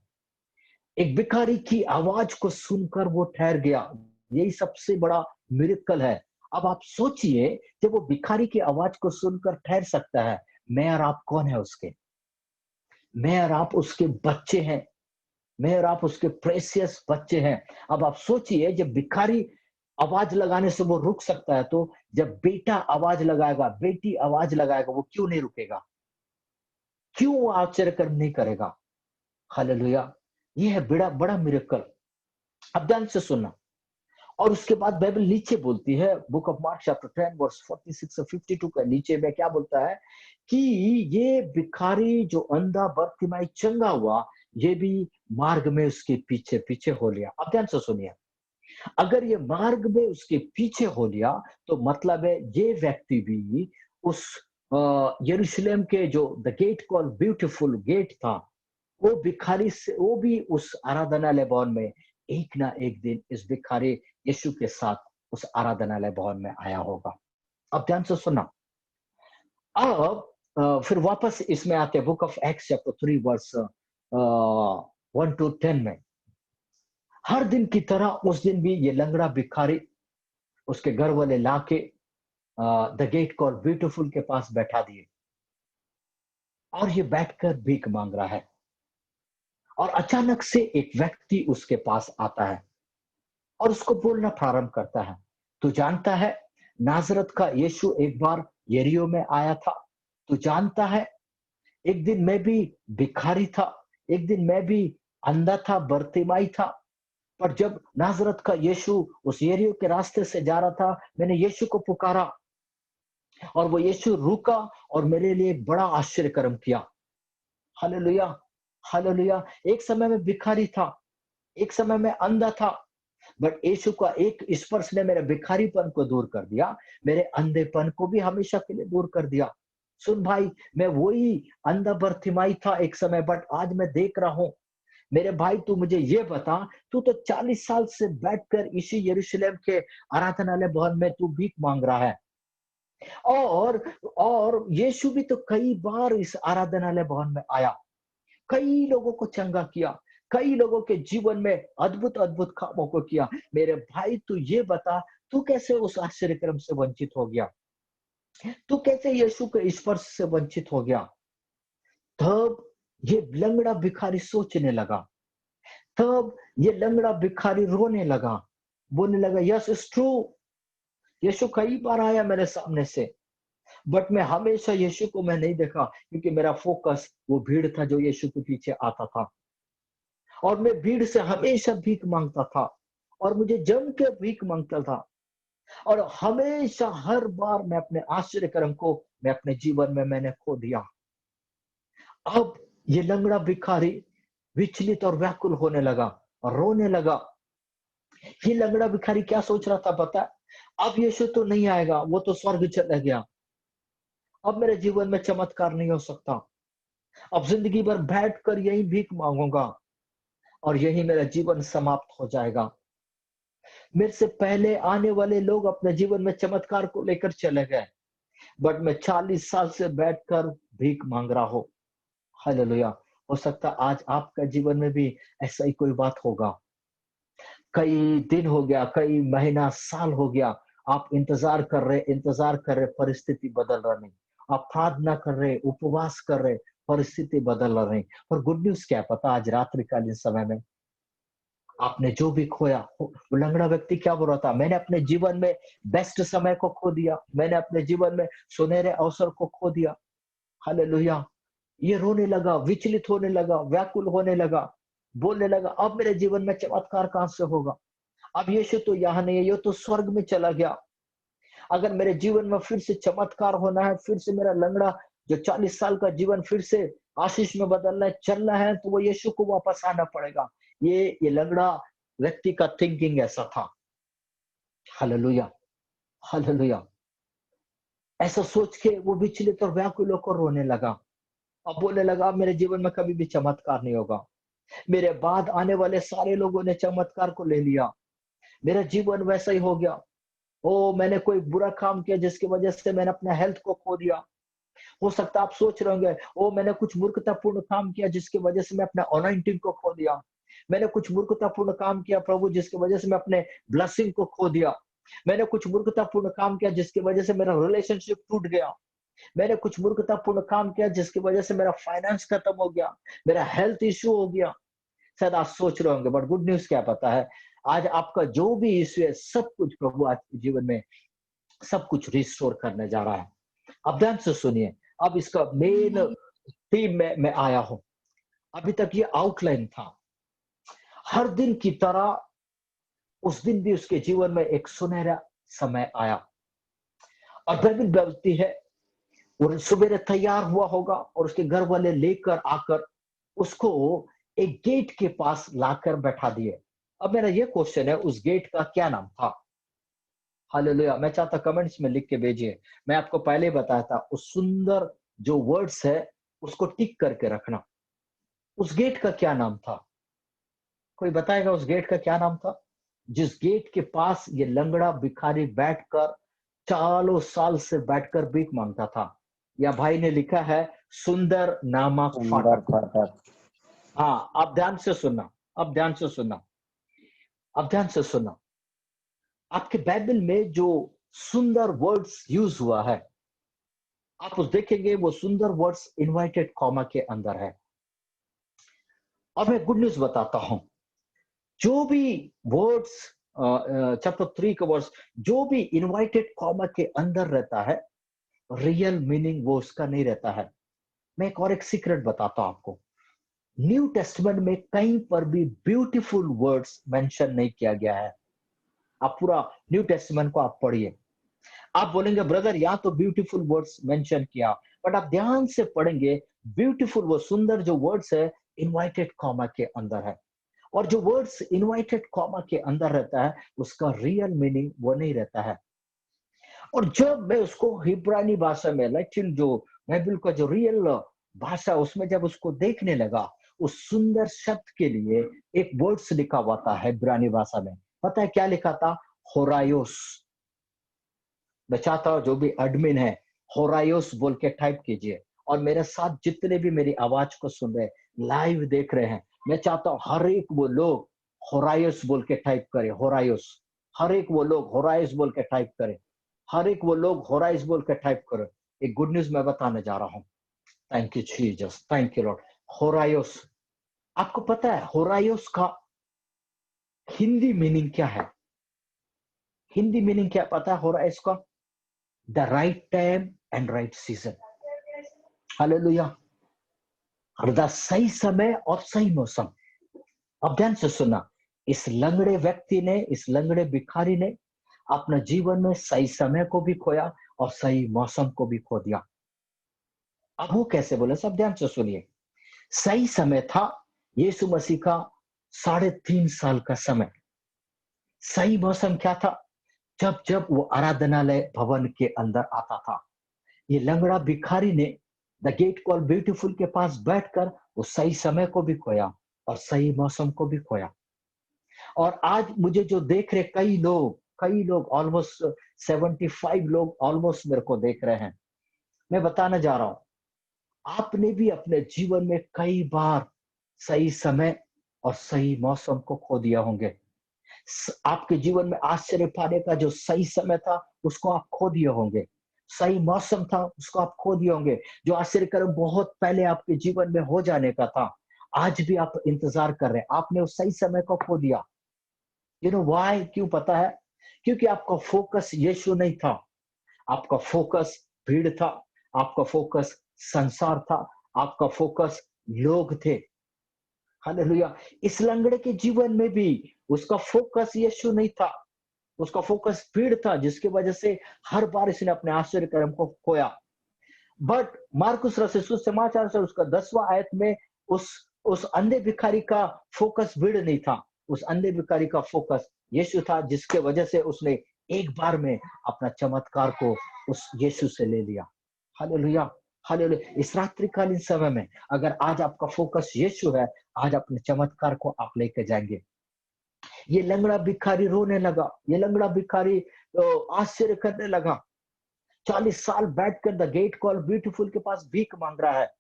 एक भिखारी की आवाज को सुनकर वो ठहर गया। यही सबसे बड़ा मिरेकल है। अब आप सोचिए, जब वो भिखारी की आवाज को सुनकर ठहर सकता है, मैं और आप कौन है उसके? मैं और आप उसके बच्चे हैं, मैं और आप उसके प्रेशियस बच्चे हैं। अब आप सोचिए, जब भिखारी आवाज लगाने से वो रुक सकता है, तो जब बेटा आवाज लगाएगा, बेटी आवाज लगाएगा, वो क्यों नहीं रुकेगा? क्यों वो आश्चर्य कर्म नहीं करेगा? हालेलुया! ये है बड़ा बड़ा मिरेकल। अब ध्यान से सुनना। और उसके बाद बाइबल नीचे बोलती है, book of Mark chapter 10 verse 46 और 52 का नीचे में क्या बोलता है कि ये भिखारी जो अंधा बरतिमाई चंगा हुआ, ये भी मार्ग में उसके पीछे पीछे हो लिया। अब ध्यान से सुनिए, अगर ये मार्ग में उसके पीछे हो लिया, तो मतलब है ये व्यक्ति भी उस यरूशलेम के जो the gate call beautiful gate था, वो भिखारी से, वो भी उस आराधनालय भवन में एक ना एक दिन इस भिखारी यीशु के साथ उस आराधनालय भवन में आया होगा। अब ध्यान से सुनना। अब फिर वापस इसमें आते हैं, book of Acts chapter 3 verse 1 to 10 में। हर दिन की तरह उस दिन भी ये लंगड़ा भिखारी उसके घर वाले लाके द गेट कॉल ब्यूटीफुल के पास बैठा दिए, और ये बैठकर भीख मांग रहा है। और अचानक से एक व्यक्ति उसके पास आता है और उसको बोलना प्रारंभ करता है, तू जानता है, नाजरत का यीशु एक बार यरीहो में आया था। तू जानता है, एक दिन मैं भी भिखारी था, एक दिन मैं भी अंधा था, बरतिमाई था। पर जब नाजरत का यीशु उस यरीहो के रास्ते से जा रहा था, मैंने यीशु को पुकारा और वो यीशु रुका और मेरे लिए एक बड़ा आश्चर्य कर्म किया। हालेलुया! हालेलुया! एक समय में भिखारी था, एक समय में अंधा था, बट यीशु का एक स्पर्श ने मेरे भिखारीपन को दूर कर दिया, मेरे अंधेपन को भी हमेशा के लिए दूर कर दिया। सुन भाई, मैं वही अंधा बरतिमाई था एक समय, बट आज मैं देख रहा हूँ। मेरे भाई, तू मुझे ये बता, तू तो 40 साल से बैठकर इसी यरूशलेम के आराधनालय भवन में तू भीख मांग रहा है। और और यीशु भी तो कई बार इस आराधनालय भवन में आया, कई लोगों को चंगा किया, कई लोगों के जीवन में अद्भुत अद्भुत कामों को किया। मेरे भाई, तू ये बता, तू कैसे उस आश्चर्य क्रम से वंचित हो गया? तू कैसे यीशु के स्पर्श से वंचित हो गया? तब ये लंगड़ा भिखारी सोचने लगा, तब ये लंगड़ा भिखारी रोने लगा, बोलने लगा, यस इट्स ट्रू, यीशु कई बार आया मेरे सामने से, बट मैं हमेशा यीशु को मैं नहीं देखा, क्योंकि मेरा फोकस वो भीड़ था जो यीशु के पीछे आता था, और मैं भीड़ से हमेशा भीख मांगता था, और मुझे जम के भीख मांगता था, और हमेशा हर बार मैं अपने आश्चर्य कर्म को मैं अपने जीवन में मैंने खो दिया। अब ये लंगड़ा भिखारी विचलित और व्याकुल होने लगा और रोने लगा। ये लंगड़ा भिखारी क्या सोच रहा था पता है? अब यीशु तो नहीं आएगा, वो तो स्वर्ग चला गया, अब मेरे जीवन में चमत्कार नहीं हो सकता, अब जिंदगी भर बैठकर यही भीख मांगूंगा और यही मेरा जीवन समाप्त हो जाएगा। मेरे से पहले आने वाले लोग अपने जीवन में चमत्कार को लेकर चले गए, बट मैं 40 साल से बैठकर भीख मांग रहा हूं। हालेलुया! हो सकता है आज आपका जीवन में भी ऐसा ही कोई बात होगा। कई दिन हो गया, कई महीना, साल हो गया, आप इंतजार कर रहे, परिस्थिति बदल रहा नहीं। आप प्रार्थना कर रहे, उपवास कर रहे, परिस्थिति बदल रहा नहीं। और गुड न्यूज़ क्या है पता, आज रात्रिकालीन समय में आपने जो भी खोया, वो लंगड़ा व्यक्ति क्या बोल रहा था, मैंने अपने जीवन में बेस्ट समय को खो दिया, मैंने अपने जीवन में सुनहरे अवसर को खो दिया। हालेलुया! ये रोने लगा, विचलित होने लगा, व्याकुल होने लगा, बोलने लगा, अब मेरे जीवन में चमत्कार कहाँ से होगा? अब यीशु तो यहाँ नहीं है, ये तो स्वर्ग में चला गया। अगर मेरे जीवन में फिर से चमत्कार होना है, फिर से मेरा लंगड़ा जो 40 साल का जीवन फिर से आशीष में बदलना है, चलना है, तो वो यीशु को वापस आना पड़ेगा। ये लंगड़ा व्यक्ति का थिंकिंग ऐसा था। हालेलुया! हालेलुया! ऐसा सोच के वो विचलित और व्याकुल होकर रोने लगा। अब बोलने लगा, अब मेरे जीवन में कभी भी चमत्कार नहीं होगा। मेरे बाद आने वाले सारे लोगों ने चमत्कार को ले लिया। मेरा जीवन वैसा ही हो गया। ओह! मैंने कोई बुरा काम किया जिसकी वजह से मैंने अपना हेल्थ को खो दिया। हो सकता है आप सोच रहे होंगे, ओह! मैंने कुछ मूर्खतापूर्ण काम किया जिसकी वजह से मैं अपना अनॉइंटिंग को खो दिया। मैंने कुछ मूर्खतापूर्ण काम किया प्रभु जिसकी वजह से मैं अपने ब्लेसिंग को खो दिया। मैंने कुछ मूर्खतापूर्ण काम किया जिसकी वजह से मेरा रिलेशनशिप टूट गया। मैंने कुछ मूर्खतापूर्ण काम किया जिसकी वजह से मेरा फाइनेंस खत्म हो गया, मेरा हेल्थ इश्यू हो गया। शायद आप सोच रहे होंगे, बट गुड न्यूज़ क्या पता है, आज आपका जो भी इश्यू है, सब कुछ प्रभु आपके जीवन में सब कुछ रिस्टोर करने जा रहा है। अब ध्यान से सुनिए, अब इसका मेन थीम में मैं आया हूँ। अभी तक ये आउटलाइन था। हर दिन की तरह उस दिन भी उसके जीवन में एक सुनहरा समय आया और बाइबल बोलती है, वो सवेरे तैयार हुआ होगा और उसके घर वाले लेकर आकर उसको एक गेट के पास लाकर बैठा दिए। अब मेरा ये क्वेश्चन है, उस गेट का क्या नाम था? हालेलुया! मैं चाहता कमेंट्स में लिख के भेजिए। मैं आपको पहले ही बताया था, उस सुंदर जो वर्ड्स है उसको टिक करके रखना। उस गेट का क्या नाम था? कोई बताएगा उस गेट का क्या नाम था? जिस गेट के पास ये लंगड़ा भिखारी बैठकर चारों साल से बैठकर भीख मांगता था। या भाई ने लिखा है सुंदर नामक सुंदर फाटक। फाटक। हाँ, अब ध्यान से सुनना, अब ध्यान से सुनना, अब ध्यान से सुनना। आपके बाइबल में जो सुंदर वर्ड्स यूज हुआ है, आप उस देखेंगे वो सुंदर वर्ड्स इनवर्टेड कॉमा के अंदर है। अब मैं गुड न्यूज़ बताता हूं। जो भी वर्ड्स चैप्टर 3 का वर्ड्स जो भी इनवर्टेड कॉमा के अंदर रहता है, रियल मीनिंग वो उसका नहीं रहता है। मैं एक और एक सीक्रेट बताता हूं आपको। न्यू टेस्टमेंट में कहीं पर भी ब्यूटीफुल वर्ड्स मेंशन नहीं किया गया है। आप पूरा न्यू टेस्टमेंट को आप पढ़िए। आप बोलेंगे ब्रदर यहाँ तो ब्यूटीफुल वर्ड्स मेंशन किया, बट आप ध्यान से पढ़ेंगे, ब्यूटीफुल वो सुंदर जो वर्ड्स है इनवाइटेड कॉमा के अंदर है। और जो वर्ड्स इनवाइटेड कॉमा के अंदर रहता है उसका रियल मीनिंग वो नहीं रहता है। और जब मैं उसको हिब्रानी भाषा में लैटिन जो बाइबल का जो रियल भाषा उसमें जब उसको देखने लगा, उस सुंदर शब्द के लिए एक वर्ड्स लिखा हुआ था हिब्रानी भाषा में। पता है क्या लिखा था? होरायोस। मैं चाहता हूं जो भी एडमिन है होरायोस बोल के टाइप कीजिए। और मेरे साथ जितने भी मेरी आवाज को सुन रहे, लाइव देख रहे हैं, मैं चाहता हूं हर एक वो लोग होरायोस बोल के टाइप करें। होरायोस, हर एक वो लोग होरायोस बोल के टाइप करें। हर एक वो लोग होराइस बोल के टाइप करो। एक गुड न्यूज मैं बताने जा रहा हूं। Thank you Jesus, thank you Lord. होरायोस, आपको पता है होरायोस का हिंदी मीनिंग क्या है? हिंदी मीनिंग क्या पता है होरायोस का? The right time and right season. Hallelujah. और द सही समय और सही मौसम। अब ध्यान से सुनना, इस लंगड़े व्यक्ति ने, इस लंगड़े भिखारी ने अपने जीवन में सही समय को भी खोया और सही मौसम को भी खो दिया। अब वो कैसे बोले, सब ध्यान से सुनिए। सही समय था यीशु मसीह का 3.5 साल का समय। सही मौसम क्या था? जब जब वो आराधनालय भवन के अंदर आता था, ये लंगड़ा भिखारी ने द गेट कॉल ब्यूटीफुल के पास बैठकर वो सही समय को भी खोया और सही मौसम को भी खोया। और आज मुझे जो देख रहे कई लोग ऑलमोस्ट 75 लोग ऑलमोस्ट मेरे को देख रहे हैं। मैं बताने जा रहा हूं, आपने भी अपने जीवन में कई बार सही समय और सही मौसम को खो दिया होंगे। आपके जीवन में आश्चर्य पाने का जो सही समय था उसको आप खो दिए होंगे। सही मौसम था उसको आप खो दिए होंगे। जो आश्चर्यक्रम बहुत पहले आपके जीवन में हो जाने का था, आज भी आप इंतजार कर रहे हैं, आपने उस सही समय को खो दिया। You know why? क्यों पता है? क्योंकि आपका फोकस यीशु नहीं था, आपका फोकस भीड़ था, आपका फोकस संसार था, आपका फोकस लोग थे। हालेलुया। इस लंगड़े के जीवन में भी उसका फोकस यीशु नहीं था, उसका फोकस भीड़ था, जिसकी वजह से हर बार इसने अपने आश्चर्य कर्म को खोया। बट मार्कुस रचित सुसमाचार से उसका 10वां आयत में उस अंधे भिखारी का फोकस भीड़ नहीं था, उस अंधे भिखारी का फोकस यीशु था, जिसके वजह से उसने एक बार में अपना चमत्कार को उस यीशु से ले लिया। Hallelujah, hallelujah. इस रात्रिकालीन समय में अगर आज आपका फोकस यीशु है, आज अपने चमत्कार को आप लेके जाएंगे। ये लंगड़ा भिखारी रोने लगा, ये लंगड़ा भिखारी आश्चर्य करने लगा। 40 साल बैठकर द गेट कॉल ब्यूटीफुल के पास भीख मांग रहा है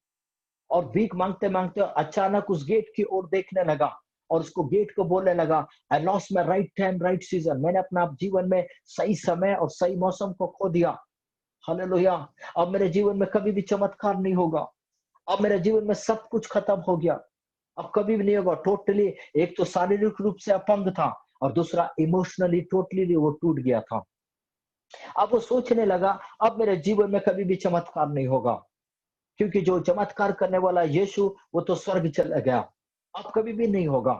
और भीख मांगते मांगते अचानक उस गेट की ओर देखने लगा और उसको गेट को बोलने लगा, I lost my right time right season. मैंने अपना जीवन में सही समय और सही मौसम को खो दिया। हालेलुया। अब मेरे जीवन में कभी भी चमत्कार नहीं होगा। अब मेरे जीवन में सब कुछ खत्म हो गया। अब कभी भी नहीं होगा। टोटली, एक तो शारीरिक रूप से अपंग था और दूसरा इमोशनली टोटली वो टूट गया था। अब वो सोचने लगा, अब मेरे जीवन में कभी भी चमत्कार नहीं होगा, क्योंकि जो चमत्कार करने वाला यीशु वो तो स्वर्ग चला गया, अब कभी भी नहीं होगा।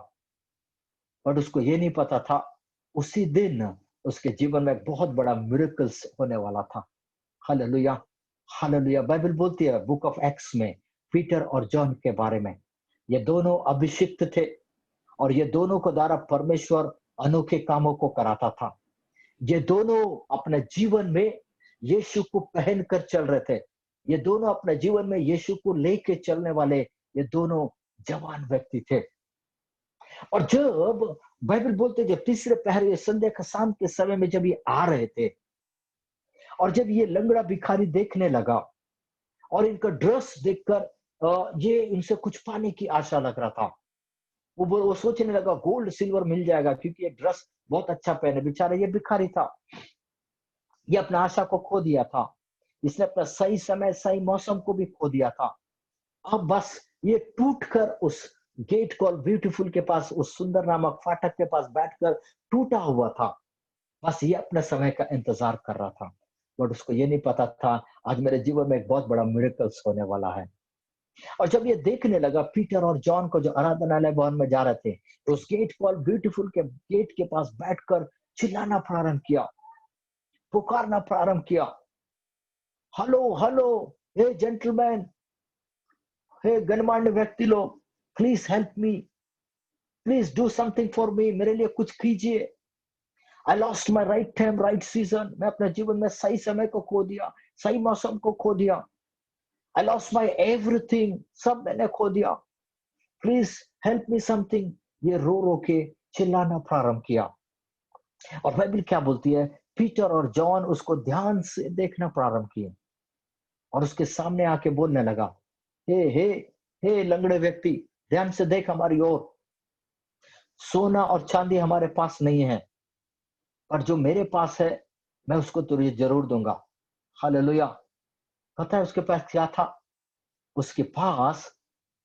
बट उसको ये नहीं पता था, उसी दिन उसके जीवन में एक बहुत बड़ा मिरेकल्स होने वाला था। Hallelujah, hallelujah. बाइबल बोलती है बुक ऑफ एक्ट्स में पीटर और जॉन के बारे में, ये दोनों अभिषिक्त थे और ये दोनों को द्वारा परमेश्वर अनोखे कामों को कराता था। ये दोनों अपने जीवन में यीशु को पहन कर चल रहे थे। ये दोनों अपने जीवन में यीशु को लेके चलने वाले ये दोनों जवान व्यक्ति थे। और जब बाइबल बोलते जब तीसरे पहर ये संध्या का शाम के समय में जब ये आ रहे थे और जब ये लंगड़ा भिखारी देखने लगा और इनका ड्रेस देखकर ये इनसे कुछ पाने की आशा लग रहा था। वो सोचने लगा गोल्ड सिल्वर मिल जाएगा, क्योंकि ये ड्रेस बहुत अच्छा पहने। बेचारा ये भिखारी था, ये अपना आशा को खो दिया था। इसने अपना सही समय सही मौसम को भी खो दिया था। अब बस ये टूटकर उस गेट कॉल ब्यूटीफुल के पास, उस सुंदर नामक फाटक के पास बैठकर टूटा हुआ था। बस ये अपने समय का इंतजार कर रहा था। बट उसको ये नहीं पता था आज मेरे जीवन में एक बहुत बड़ा मिरेकल्स होने वाला है। और जब ये देखने लगा पीटर और जॉन को जो आराधनालय भवन में जा रहे थे, तो उस गेट कॉल ब्यूटीफुल के गेट के पास बैठकर चिल्लाना प्रारंभ किया, पुकारना प्रारंभ किया, हेलो हेलो, हे जेंटलमैन, हे गणमान्य व्यक्ति लोग, please help me, please do something for me, मेरे लिए कुछ कीजिए। I lost my right time right season, मैं अपने जीवन में सही समय को खो दिया, सही मौसम को खो दिया। आई लॉस्ट माई एवरीथिंग, सब मैंने खो दिया, प्लीज हेल्प मी समथिंग। ये रो रो के चिल्लाना प्रारंभ किया। और बाइबल क्या बोलती है, पीटर और जॉन उसको ध्यान से देखना प्रारंभ किए और उसके सामने आके बोलने लगा, हे हे हे लंगड़े व्यक्ति, ध्यान से देख हमारी ओर। सोना और चांदी हमारे पास नहीं है, पर जो मेरे पास है मैं उसको तुझे जरूर दूंगा। हालेलुया। पता है उसके पास क्या था? उसके पास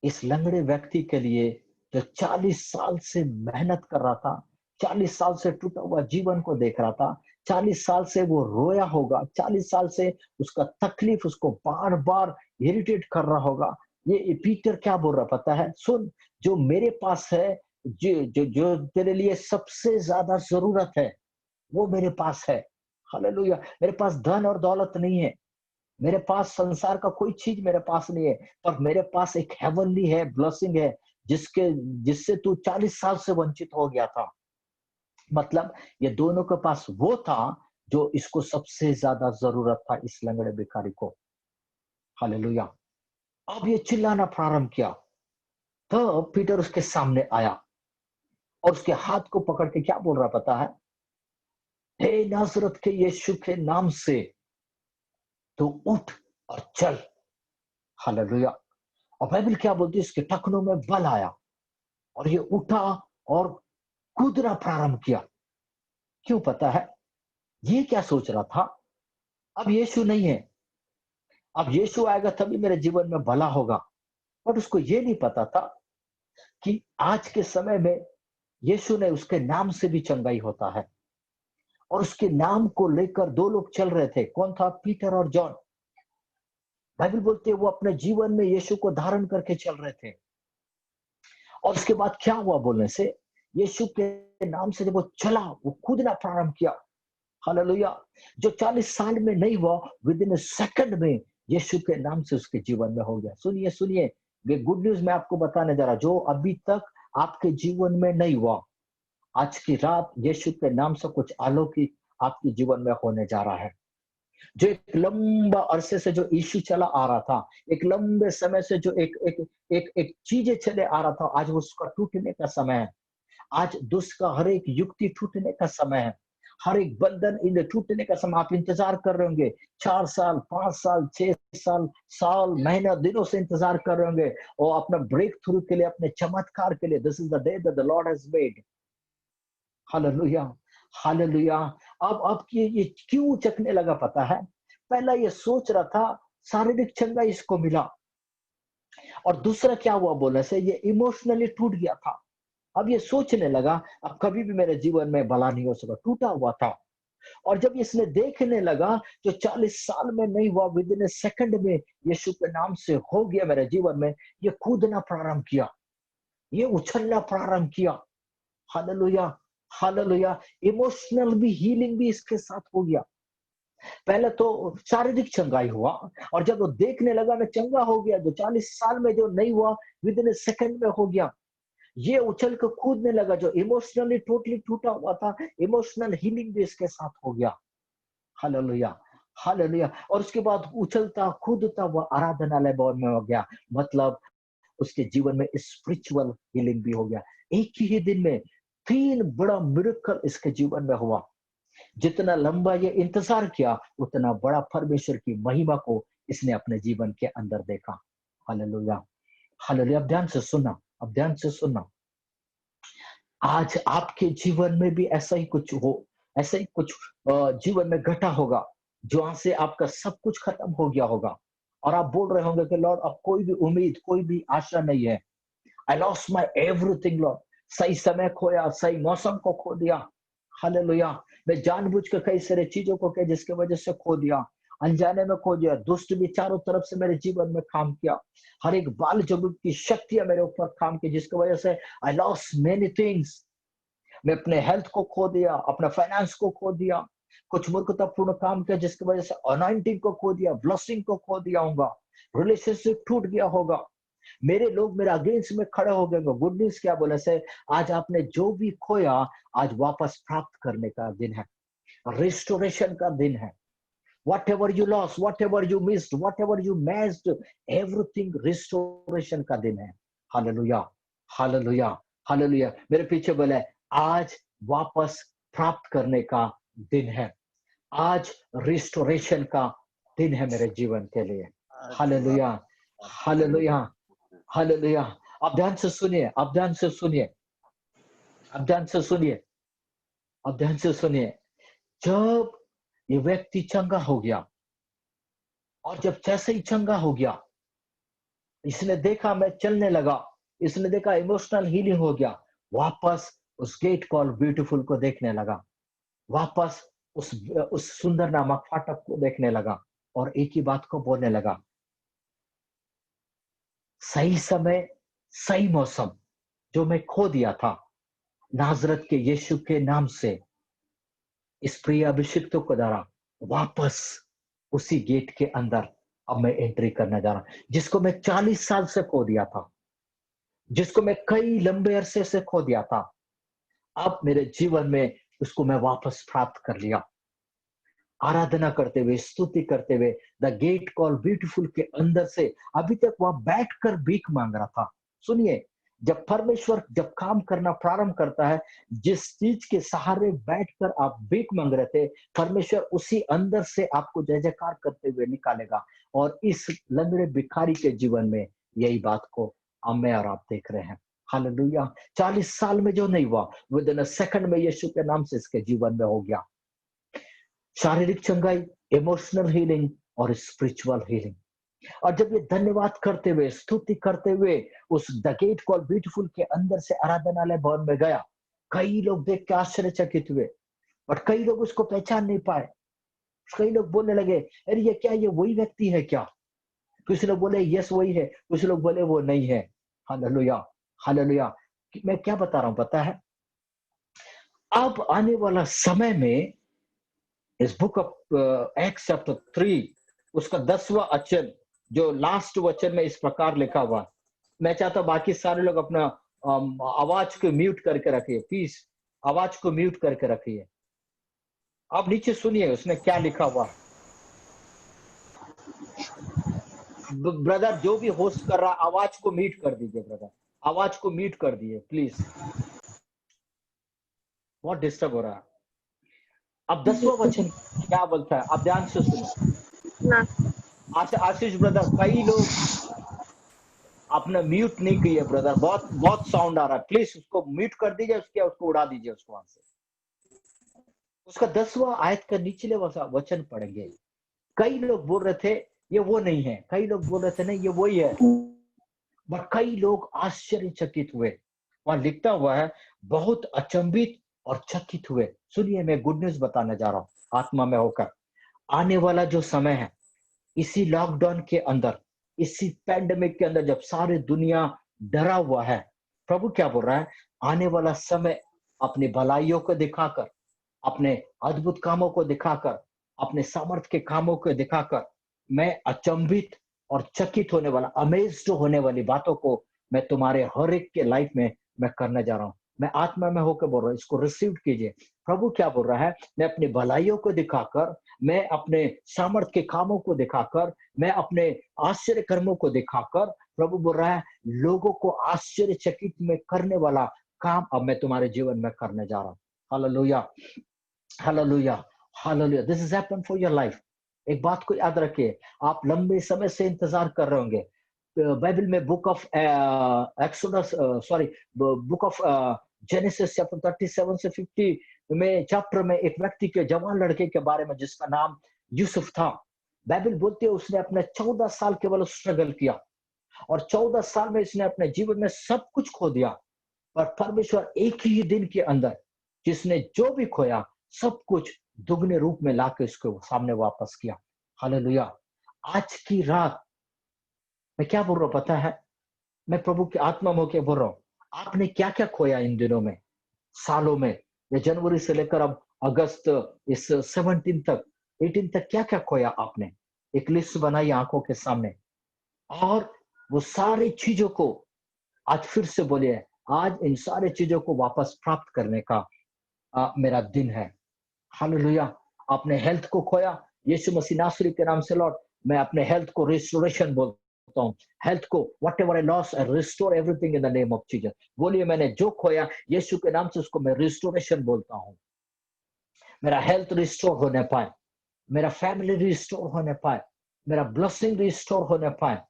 इस लंगड़े व्यक्ति के लिए जो 40 साल से मेहनत कर रहा था, 40 साल से टूटा हुआ जीवन को देख रहा था, 40 साल से वो रोया होगा, 40 साल से उसका तकलीफ उसको बार बार इरिटेट कर रहा होगा। ये पीटर क्या बोल रहा पता है? सुन, जो मेरे पास है, जो तेरे लिए सबसे ज्यादा जरूरत है वो मेरे पास है। हालेलुया। मेरे पास धन और दौलत नहीं है, मेरे पास संसार का कोई चीज मेरे पास नहीं है, पर मेरे पास एक हेवनली है, ब्लेसिंग है, जिसके जिससे तू 40 साल से वंचित हो गया था। मतलब ये दोनों के पास वो था जो इसको सबसे ज्यादा जरूरत था, इस लंगड़े भिखारी को। हालेलुया। अब ये चिल्लाना प्रारंभ किया, तो पीटर उसके सामने आया और उसके हाथ को पकड़ के क्या बोल रहा पता है? हे नासरत के यीशु के नाम से तू उठ और चल। हालेलुया। और बाइबल क्या बोलती है, इसके टखनों में बल आया और ये उठा और कूदना प्रारंभ किया। क्यों पता है? ये क्या सोच रहा था, अब यीशु नहीं है, अब यीशु आएगा तभी मेरे जीवन में भला होगा। बट उसको ये नहीं पता था कि आज के समय में यीशु ने उसके नाम से भी चंगाई होता है। और उसके नाम को लेकर दो लोग चल रहे थे, कौन था? पीटर और जॉन। बाइबल बोलते हैं वो अपने जीवन में यीशु को धारण करके चल रहे थे। और उसके बाद क्या हुआ बोलने से, यीशु के नाम से जब वो चला, वो कूदना प्रारंभ किया। हालेलुया। जो 40 साल में नहीं हुआ, विद इन अ सेकंड में यीशु के नाम से उसके जीवन में हो गया। सुनिए सुनिए, ये गुड न्यूज मैं आपको बताने जा रहा, जो अभी तक आपके जीवन में नहीं हुआ, आज की रात यीशु के नाम से कुछ अलौकिक आपके जीवन में होने जा रहा है। जो एक लंबा अरसे से जो यीशु चला आ रहा था, एक लंबे समय से जो एक एक एक एक चीजें चले आ रहा था, आज वो उसका टूटने का समय है। आज दुष्ट का हर एक युक्ति टूटने का समय है, हर एक बंधन इन टूटने का समय। आप इंतजार कर रहे होंगे, 4 साल 5 साल 6 साल, साल महीना दिनों से इंतजार कर रहे होंगे और अपना ब्रेक थ्रू के लिए, अपने चमत्कार के लिए। This is the day that the Lord has made. Hallelujah, hallelujah. अब ये क्यों चकने लगा पता है? पहला ये सोच रहा था शारीरिक चंगाई इसको मिला, और दूसरा क्या हुआ बोलने से ये इमोशनली टूट गया था। अब ये सोचने लगा अब कभी भी मेरे जीवन में भला नहीं हो सका, टूटा हुआ था। और जब इसने देखने लगा जो 40 साल में नहीं हुआ, विद इन ए सेकंड में यीशु के नाम से हो गया मेरे जीवन में, ये कूदना प्रारंभ किया, ये उछलना प्रारंभ किया। Hallelujah, hallelujah. इमोशनल भी हीलिंग भी इसके साथ हो गया। पहले तो शारीरिक चंगाई हुआ, और जब वो देखने लगा मैं चंगा हो गया, जो 40 साल में जो नहीं हुआ विद इन ए सेकंड में हो गया, ये उछल कर कूदने लगा। जो इमोशनली टोटली टूटा हुआ था, इमोशनल हीलिंग भी इसके साथ हो गया। Hallelujah, hallelujah. और उसके बाद उछलता कूदता हुआ आराधनालय भवन में हो गया, मतलब उसके जीवन में स्पिरिचुअल हीलिंग भी हो गया। एक ही दिन में 3 बड़ा मिरेकल इसके जीवन में हुआ। जितना लंबा ये इंतजार किया, उतना बड़ा परमेश्वर की महिमा को इसने अपने जीवन के अंदर देखा। Hallelujah, hallelujah. अब ध्यान से सुनना, अब ध्यान से सुनना। आज आपके जीवन में भी ऐसा ही कुछ हो, ऐसा ही कुछ जीवन में घटा होगा, जहां से आपका सब कुछ खत्म हो गया होगा, और आप बोल रहे होंगे कि लॉर्ड अब कोई भी उम्मीद, कोई भी आशा नहीं है। I lost my everything Lord. सही समय खोया, सही मौसम को खो दिया। हालेलुया। मैं जानबूझ के कई सारे चीजों को के जिसकी वजह से खो दिया, अनजाने में खो दिया। दुष्ट भी चारों तरफ से मेरे जीवन में काम किया, हर एक बाल जबूत की शक्तियां मेरे ऊपर काम की, जिसकी वजह से आई लॉस्ट मेनी थिंग्स। मैं अपने हेल्थ को खो दिया, अपना फाइनेंस को खो दिया, कुछ मूर्खतापूर्ण काम किया जिसकी वजह से अनॉइंटिंग को खो दिया, ब्लेसिंग को खो दिया होगा, रिलेशनशिप टूट गया होगा, मेरे लोग मेरे अगेंस्ट में खड़े हो गए। गुड न्यूज क्या बोले से, आज आपने जो भी खोया आज वापस प्राप्त करने का दिन है, रिस्टोरेशन का दिन है। Whatever you lost, whatever you missed, whatever you missed, everything restoration का दिन है। Hallelujah, hallelujah, hallelujah. मेरे पीछे बोले आज वापस प्राप्त करने का दिन है, आज रिस्टोरेशन का दिन है मेरे जीवन के लिए। Hallelujah, hallelujah, hallelujah. आप ध्यान से सुनिए, आप ध्यान से सुनिए, आप ध्यान से सुनिए, आप ध्यान से सुनिए। जब ये व्यक्ति चंगा हो गया, और जब जैसे ही चंगा हो गया, इसने देखा मैं चलने लगा, इसने देखा इमोशनल हीलिंग हो गया, वापस उस गेट कॉल ब्यूटीफुल को देखने लगा, वापस उस सुंदर नामक फाटक को देखने लगा, और एक ही बात को बोलने लगा, सही समय, सही मौसम जो मैं खो दिया था, नाजरत के यीशु के नाम से इस प्रिय अभिषिक्तों को द्वारा वापस उसी गेट के अंदर अब मैं एंट्री करने जा रहा हूं, जिसको मैं 40 साल से खो दिया था, जिसको मैं कई लंबे अरसे से खो दिया था, अब मेरे जीवन में उसको मैं वापस प्राप्त कर लिया। आराधना करते हुए, स्तुति करते हुए, द गेट कॉल ब्यूटीफुल के अंदर से अभी तक वहां बैठकर भीख मांग रहा था। सुनिए, जब परमेश्वर जब काम करना प्रारंभ करता है, जिस चीज के सहारे बैठकर आप भीख मांग रहे थे, परमेश्वर उसी अंदर से आपको जय जयकार करते हुए निकालेगा। और इस लंगड़े भिखारी के जीवन में यही बात को अब मैं और आप देख रहे हैं। हालेलुया। 40 साल में जो नहीं हुआ, विद इन अ सेकंड में यीशु के नाम से इसके जीवन में हो गया। शारीरिक चंगाई, इमोशनल हीलिंग और स्पिरिचुअल हीलिंग। और जब ये धन्यवाद करते हुए, स्तुति करते हुए उस द गेट कॉल ब्यूटीफुल के अंदर से आराधनालय भवन में गया, कई लोग देख के आश्चर्यचकित हुए, और कई लोग उसको पहचान नहीं पाए। कई लोग बोलने लगे, अरे ये क्या, ये वही व्यक्ति है क्या? कुछ लोग बोले यस वही है, कुछ लोग बोले वो नहीं है। Hallelujah, hallelujah. मैं क्या बता रहा हूं पता है, अब आने वाला समय में इस बुक ऑफ एक्ट्स चैप्टर 3 उसका 10वां वचन, जो लास्ट वचन में इस प्रकार लिखा हुआ। मैं चाहता हूं बाकी सारे लोग अपना आवाज को म्यूट करके रखिए, प्लीज आवाज को म्यूट करके रखिए। आप नीचे सुनिए उसने क्या लिखा हुआ। ब्रदर जो भी होस्ट कर रहा, आवाज को म्यूट कर दीजिए, ब्रदर आवाज को म्यूट कर दीजिए प्लीज, बहुत डिस्टर्ब हो रहा है। अब 10वां वचन क्या बोलता है, आप ध्यान से सुनो। आशीष ब्रदर, कई लोग आपने म्यूट नहीं किए ब्रदर, बहुत बहुत साउंड आ रहा है, प्लीज उसको म्यूट कर दीजिए, उसको उड़ा दीजिए उसको वहां से। उसका 10वां आयत का निचले वचन पढ़ेंगे। कई लोग बोल रहे थे ये वो नहीं है, कई लोग बोल रहे थे नहीं ये वही है, बट कई लोग आश्चर्यचकित हुए। वहां लिखता हुआ है बहुत अचंभित और चकित हुए। सुनिए, मैं गुड न्यूज बताने जा रहा हूं आत्मा में होकर। आने वाला जो समय है, इसी लॉकडाउन के अंदर, इसी पैंडेमिक के अंदर, जब सारी दुनिया डरा हुआ है, प्रभु क्या बोल रहा है? आने वाला समय अपनी भलाइयों को दिखाकर, अपने अद्भुत कामों को दिखाकर, अपने सामर्थ के कामों को दिखाकर, मैं अचंभित और चकित होने वाला, अमेज्ड होने वाली बातों को मैं तुम्हारे हर एक के लाइफ में मैं करने जा रहा हूं। मैं आत्मा में होकर बोल रहा हूं, इसको रिसीव कीजिए। प्रभु क्या बोल रहा है? मैं अपनी भलाइयों को दिखाकर, मैं अपने सामर्थ के कामों को दिखाकर, मैं अपने आश्चर्य कर्मों को दिखाकर, प्रभु बोल रहा है लोगों को आश्चर्यचकित में करने वाला काम अब मैं तुम्हारे जीवन में करने जा रहा हूं। Hallelujah, hallelujah, hallelujah. This is happen for your life. एक बात को याद रखिए, आप लंबे समय से इंतजार कर रहे होंगे। बाइबल में book of exodus, sorry, book of genesis chapter 37 से 50 में चैप्टर में एक व्यक्ति के, जवान लड़के के बारे में जिसका नाम यूसुफ था। बाइबल बोलती है उसने अपने 14 साल केवल स्ट्रगल किया, और 14 साल में इसने अपने जीवन में सब कुछ खो दिया। पर परमेश्वर एक ही दिन के अंदर जिसने जो भी खोया सब कुछ दुगने रूप में लाके उसके सामने वापस किया। हालेलुया। आज की रात मैं क्या बोल रहा हूं पता है? मैं प्रभु की आत्मा में होकर बोल रहा हूं, आपने क्या क्या खोया इन दिनों में, सालों में, या जनवरी से लेकर अब अगस्त, इस 17 तक, 18 तक क्या क्या खोया आपने? एक लिस्ट बनाई आंखों के सामने, और वो सारी चीजों को आज फिर से बोलिए, आज इन सारी चीजों को वापस प्राप्त करने का मेरा दिन है। हालेलुया। आपने हेल्थ को खोया, यीशु मसीह नासरी के नाम से लॉर्ड, मैं अपने हेल्थ को रिस्टोरेशन बोलता हूँ। हेल्थ को, what ever I loss, I restore everything in the name of Jesus. बोलिए, मैंने जो खोया यीशु के नाम से उसको मैं रिस्टोरेशन बोलता हूँ। मेरा हेल्थ रिस्टोर होने पाए, मेरा फैमिली रिस्टोर होने पाए, मेरा ब्लेसिंग रिस्टोर होने पाए,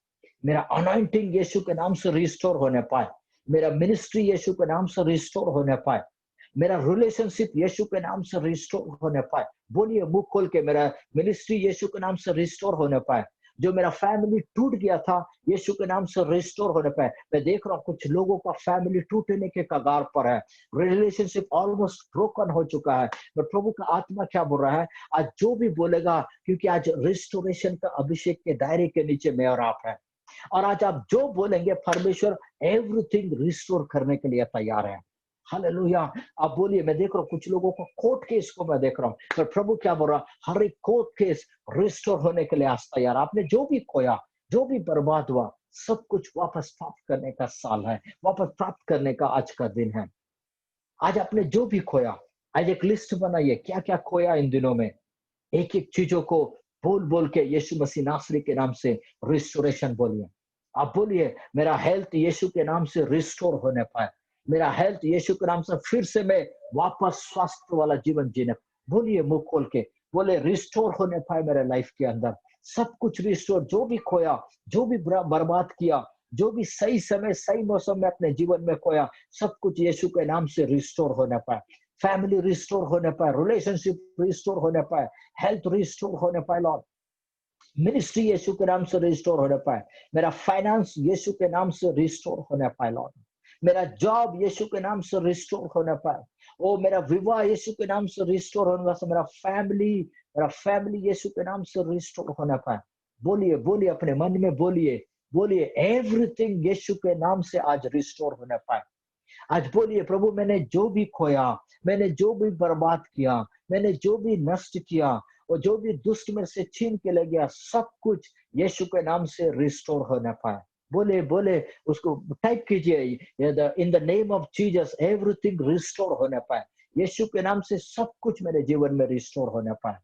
मेरा अनॉइंटिंग यीशु के नाम से रिस्टोर होने पाए, मेरा मिनिस्ट्री यीशु के नाम से रिस्टोर होने पाए, मेरा रिलेशनशिप यीशु के नाम से रिस्टोर होने पाए। बोलिए मुंह खोल के, मेरा मिनिस्ट्री यीशु के नाम से रिस्टोर होने पाए। जो मेरा फैमिली टूट गया था यीशु के नाम से रिस्टोर होने पाए। मैं देख रहा हूँ कुछ लोगों का फैमिली टूटने के कगार पर है, रिलेशनशिप ऑलमोस्ट ब्रोकन हो चुका है। पर प्रभु का आत्मा क्या बोल रहा है? आज जो भी बोलेगा, क्योंकि आज रिस्टोरेशन का अभिषेक के दायरे के नीचे मैं और आप है, और आज आप जो बोलेंगे परमेश्वर एवरीथिंग रिस्टोर करने के लिए तैयार है। हालेलुया। आप बोलिए, मैं देख रहा हूँ कुछ लोगों को कोर्ट केस को मैं देख रहा हूँ, पर प्रभु क्या बोल रहा है? हर एक कोर्ट केस रिस्टोर होने के लिए आज तैयार। आपने जो भी खोया, जो भी बर्बाद हुआ, सब कुछ वापस प्राप्त करने का साल है, वापस प्राप्त करने का आज का दिन है। आज आपने जो भी खोया, आज एक लिस्ट बनाइए क्या क्या खोया इन दिनों में। एक एक चीजों को बोल बोल के यीशु मसीह नासरी के नाम से रिस्टोरेशन बोलिए। आप बोलिए, मेरा हेल्थ यीशु के नाम से रिस्टोर होने पाए, मेरा हेल्थ यीशु के नाम से फिर से मैं वापस स्वास्थ्य वाला जीवन जीने। बोलिए मुंह खोल के, बोले रिस्टोर होने पाए मेरे लाइफ के अंदर, सब कुछ रिस्टोर। जो भी खोया, जो भी बर्बाद किया, जो भी सही समय सही मौसम में अपने जीवन में खोया, सब कुछ यीशु के नाम से रिस्टोर होने पाए। फैमिली रिस्टोर होने पाए, रिलेशनशिप रिस्टोर होने पाए, हेल्थ रिस्टोर होने पाए लॉर्ड। मिनिस्ट्री यीशु के नाम से रिस्टोर होने पाए, मेरा फाइनेंस यीशु के नाम से रिस्टोर होने पाए लॉर्ड, मेरा जॉब यीशु के नाम से रिस्टोर होने पाए, ओ मेरा विवाह यीशु के नाम से रिस्टोर होने पाए, मेरा फैमिली यीशु के नाम से रिस्टोर होने पाए। बोलिए बोलिए, अपने मन में बोलिए, बोलिए एवरीथिंग यीशु के नाम से आज रिस्टोर होने पाए। आज बोलिए, प्रभु मैंने जो भी खोया, मैंने जो भी बर्बाद किया, मैंने जो भी नष्ट किया, और जो भी दुष्ट में से छीन के ले गया, सब कुछ यीशु के नाम से रिस्टोर होने पाए। बोले बोले, उसको टाइप कीजिए, इन the name of Jesus everything restore होने पाए। यीशु के नाम से सब कुछ मेरे जीवन में रिस्टोर होने पाए।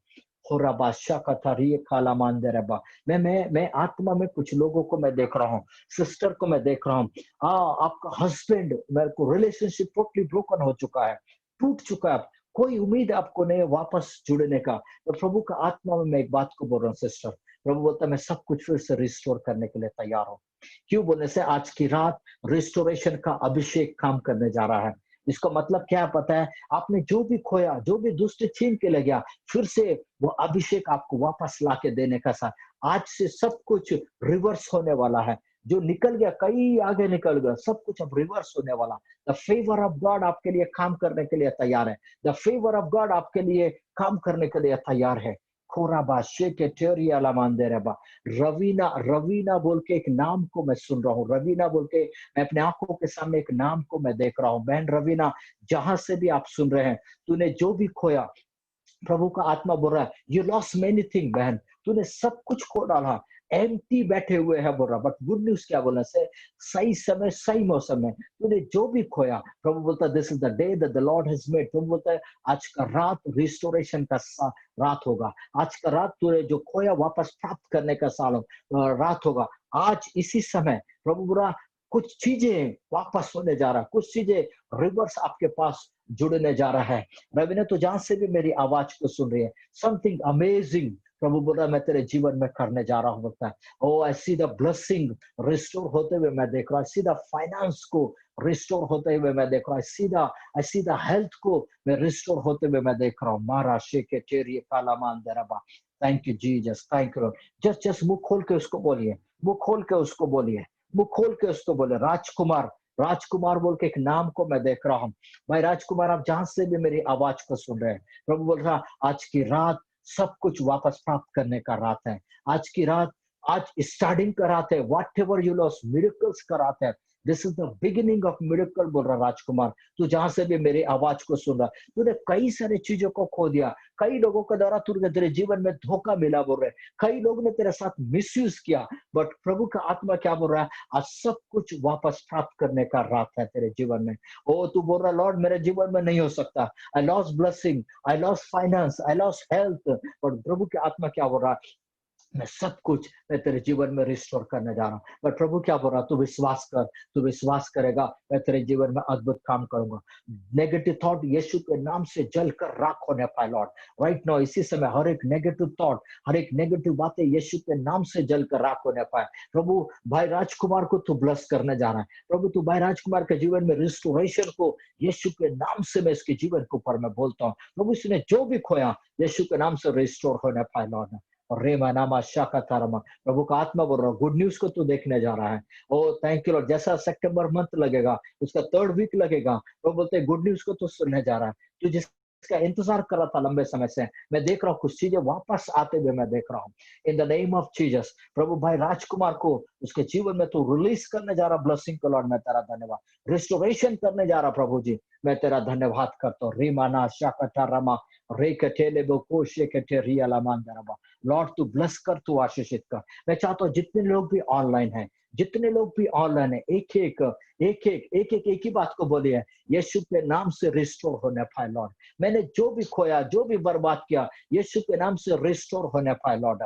मैं आत्मा में कुछ लोगों को मैं देख रहा हूँ, सिस्टर को मैं देख रहा हूँ। आपका हस्बैंड, मेरे को रिलेशनशिप टोटली ब्रोकन हो चुका है, टूट चुका है, कोई उम्मीद आपको नहीं वापस जुड़ने का। तो प्रभु का आत्मा में मैं एक बात को बोल रहा हूँ सिस्टर, प्रभु बोलता है मैं सब कुछ फिर से रिस्टोर करने के लिए तैयार हूँ। क्यों बोलने से, आज की रात रिस्टोरेशन का अभिषेक काम करने जा रहा है। इसका मतलब क्या है पता है? आपने जो भी खोया, जो भी दुष्ट छीन के ले गया, फिर से वो अभिषेक आपको वापस लाके देने का सा। आज से सब कुछ रिवर्स होने वाला है। जो निकल गया, कहीं आगे निकल गया, सब कुछ अब रिवर्स होने वाला। द फेवर ऑफ गॉड आपके लिए काम करने के लिए तैयार है। द फेवर ऑफ गॉड आपके लिए काम करने के लिए तैयार है। खोराबा शेके टेरिया लामांदेरेबा। रवीना, रवीना बोल के एक नाम को मैं सुन रहा हूँ। रवीना बोल के मैं अपने आंखों के सामने एक नाम को मैं देख रहा हूँ। बहन रवीना, जहां से भी आप सुन रहे हैं, तूने जो भी खोया, प्रभु का आत्मा बोल रहा है, यू लॉस्ट मेनी थिंग बहन, तूने सब कुछ खो डाला, एम्प्टी बैठे हुए है बोल रहा। बट गुड न्यूज क्या बोलना से, सही समय सही मौसम में तूने जो भी खोया, प्रभु बोलता है this is the day that the Lord has made. प्रभु बोलता है आज का रात रिस्टोरेशन का रात होगा। आज का रात तूने जो खोया वापस प्राप्त करने का रात होगा। आज इसी समय प्रभु बोला कुछ चीजें वापस होने जा रहा है, कुछ चीजें रिवर्स आपके पास जुड़ने जा रहा है। रवि तो जहां से भी मेरी आवाज को सुन रही है, समथिंग अमेजिंग प्रभु बोला मैं तेरे जीवन में करने जा रहा हूं। बोलता है ओ आई सी द ब्लेसिंग रिस्टोर होते हुए मैं देख रहा हूं। आई सी द फाइनेंस को रिस्टोर होते हुए मैं देख रहा हूं। आई सी द हेल्थ को मैं रिस्टोर होते हुए मैं देख रहा हूँ। मारा शेके टेरिए कालामान दरबा। Thank you Jesus, thank you. Just मुंह खोल के उसको बोलिए, मुंह खोल के उसको बोलिए, मुंह खोल के उसको बोले। राजकुमार, राजकुमार बोल के एक नाम को मैं देख रहा हूँ। भाई राजकुमार, आप जहां से भी मेरी आवाज को सुन रहे हैं, प्रभु बोल रहा आज की रात सब कुछ वापस प्राप्त करने का रात है। आज की रात, आज स्टार्टिंग का रात है। What ever you lost, miracles का रात है। This is the beginning of miracle बोल रहा राजकुमार। तू जहां से भी मेरी आवाज को सुन रहा, तूने कई सारी चीजों को खो दिया, कई लोगों के द्वारा तुझे तेरे जीवन में धोखा मिला बोल रहे, कई लोगों ने तेरे साथ मिसयूज किया, बट प्रभु का आत्मा क्या बोल रहा है, आज सब कुछ वापस प्राप्त करने का रात है तेरे जीवन में। ओ तू बोल रहा लॉर्ड मेरे जीवन में नहीं हो सकता, I lost blessing, I lost finance, I lost health, but प्रभु की आत्मा क्या बोल रहा है, मैं सब कुछ मैं तेरे जीवन में रिस्टोर करने जा रहा हूँ। बट प्रभु क्या बोल रहा, तू विश्वास कर, तू विश्वास करेगा मैं तेरे जीवन में अद्भुत काम करूंगा। नेगेटिव थॉट यीशु के नाम से जलकर राख होने पाए लॉर्ड। राइट नाउ इसी समय हर एक नेगेटिव थॉट, हर एक नेगेटिव बातें यीशु के नाम से जलकर राख होने पाए। प्रभु भाई राजकुमार को तू ब्लेस करने जा रहा है। प्रभु तू भाई राजकुमार के जीवन में रिस्टोरेशन को यीशु के नाम से मैं इसके जीवन के ऊपर मैं बोलता हूँ। प्रभु इसने जो भी खोया यीशु के नाम से रिस्टोर होने पाए लॉर्ड। और रेमा नामा शाका तारमा, प्रभु का आत्मा बोल रहा, गुड न्यूज को तू देखने जा रहा है। O thank you Lord. जैसा सितंबर मंथ लगेगा, उसका 3rd वीक लगेगा, वो बोलते हैं गुड न्यूज को तू सुनने जा रहा है। तू जिसका इंतजार कर रहा था लंबे समय से, मैं देख रहा हूँ कुछ चीजें वापस आते हुए मैं देख रहा हूँ। In the name of Jesus प्रभु भाई राजकुमार को उसके जीवन में तू रिलीज करने जा रहा ब्लेसिंग को लॉर्ड, मैं तेरा धन्यवाद। रिस्टोरेशन करने जा रहा प्रभु जी, मैं तेरा धन्यवाद करता हूँ। रीमाना शाका रमा रे कटेले बो शेकटे रिया लामान दरबा। लॉर्ड तू ब्लेस कर, तू आशीषित कर। मैं चाहता हूँ जितने लोग भी ऑनलाइन हैं, जितने लोग भी ऑनलाइन है, एक ही बात को बोलिए, यीशु के नाम से रिस्टोर होने पाए लॉर्ड। मैंने जो भी खोया, जो भी बर्बाद किया, यीशु के नाम से रिस्टोर होने पाए लॉर्ड।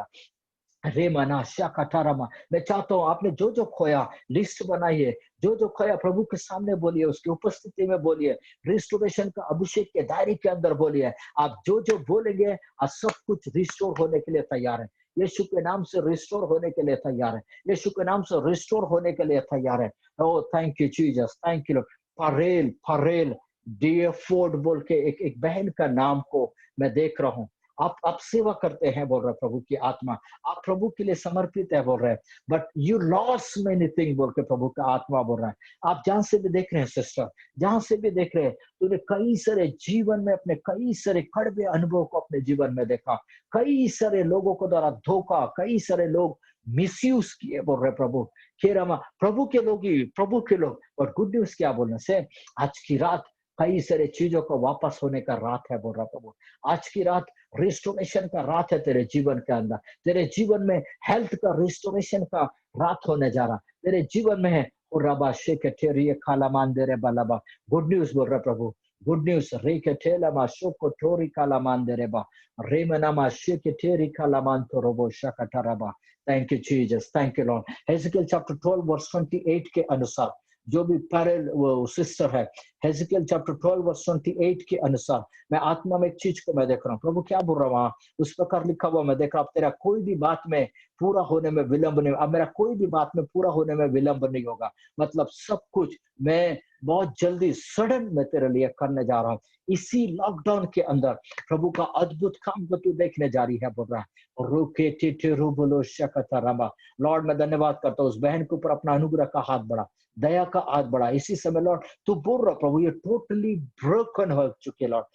रे मना शाकाटारामा, मैं चाहता हूँ आपने जो जो खोया लिस्ट बनाइए, जो जो खोया प्रभु के सामने बोलिए, उसकी उपस्थिति में बोलिए, रिस्टोरेशन का अभिषेक के दायरे के अंदर बोलिए। आप जो जो बोलेंगे आज सब कुछ रिस्टोर होने के लिए तैयार है। यीशु के नाम से रिस्टोर होने के लिए तैयार है। यीशु के नाम से रिस्टोर होने के लिए तैयार है। O thank you Jesus, thank you. फरेल, फरेल डियर फोर्ड बोल के एक बहन का नाम को मैं देख रहा हूँ। आप सेवा करते हैं बोल रहे प्रभु की आत्मा, आप प्रभु के लिए समर्पित है बोल रहे हैं, but you loss many thing बोल के प्रभु का आत्मा बोल रहा है। आप जहां से भी देख रहे हैं सिस्टर, जहां से भी देख रहे हैं, तूने कई सारे जीवन में अपने कई सारे कड़वे अनुभव को अपने जीवन में देखा, कई सारे लोगों को द्वारा धोखा, कई सारे लोग मिसयूज किए बोल रहे प्रभु। खेरमा प्रभु के लोग ही प्रभु के लोग। और गुड न्यूज क्या बोलने से, आज की रात कई सारे चीजों को वापस होने का रात है बोल रहा प्रभु। आज की रात रिस्टोरेशन का रात है तेरे जीवन के अंदर। तेरे जीवन में हेल्थ का रिस्टोरेशन का रात होने जा रहा, तेरे जीवन में है। और रबा शेके ठेरिए खाला मान दे रे बलबा। गुड न्यूज बोल रहा प्रभु, गुड न्यूज। रे के ठेला मा शोको ठोरी खाला मान दे रे बा। रे मना मा शेके ठेरी खाला मान तो रोबो शकटरबा। Thank you Jesus, thank you Lord. Ezekiel chapter 12 verse 28 के अनुसार जो भी पैरेल वो सिस्टर है, हेजिकियल चैप्टर 12 वर्स 28 के अनुसार मैं आत्मा में एक चीज को मैं देख रहा हूँ। प्रभु क्या बोल रहा हूँ वहां, उस प्रकार लिखा हुआ मैं देख रहा हूँ, तेरा कोई भी बात में पूरा होने में विलंब नहीं, अब मेरा कोई भी बात में पूरा होने में विलंब नहीं होगा। मतलब सब कुछ मैं बहुत जल्दी सडन मैं तेरे लिए करने जा रहा हूँ। इसी लॉकडाउन के अंदर प्रभु का अद्भुत काम को तू देखने जा रही है बोल रहा है। रुके टिटे रुबलो शकता रबा। लॉर्ड मैं धन्यवाद करता हूँ उस बहन के ऊपर अपना अनुग्रह का हाथ बढ़ा, दया का हाथ बढ़ा इसी समय लॉर्ड। तू बोल रहा प्रभु ये टोटली ब्रोकन हो चुके लॉर्ड,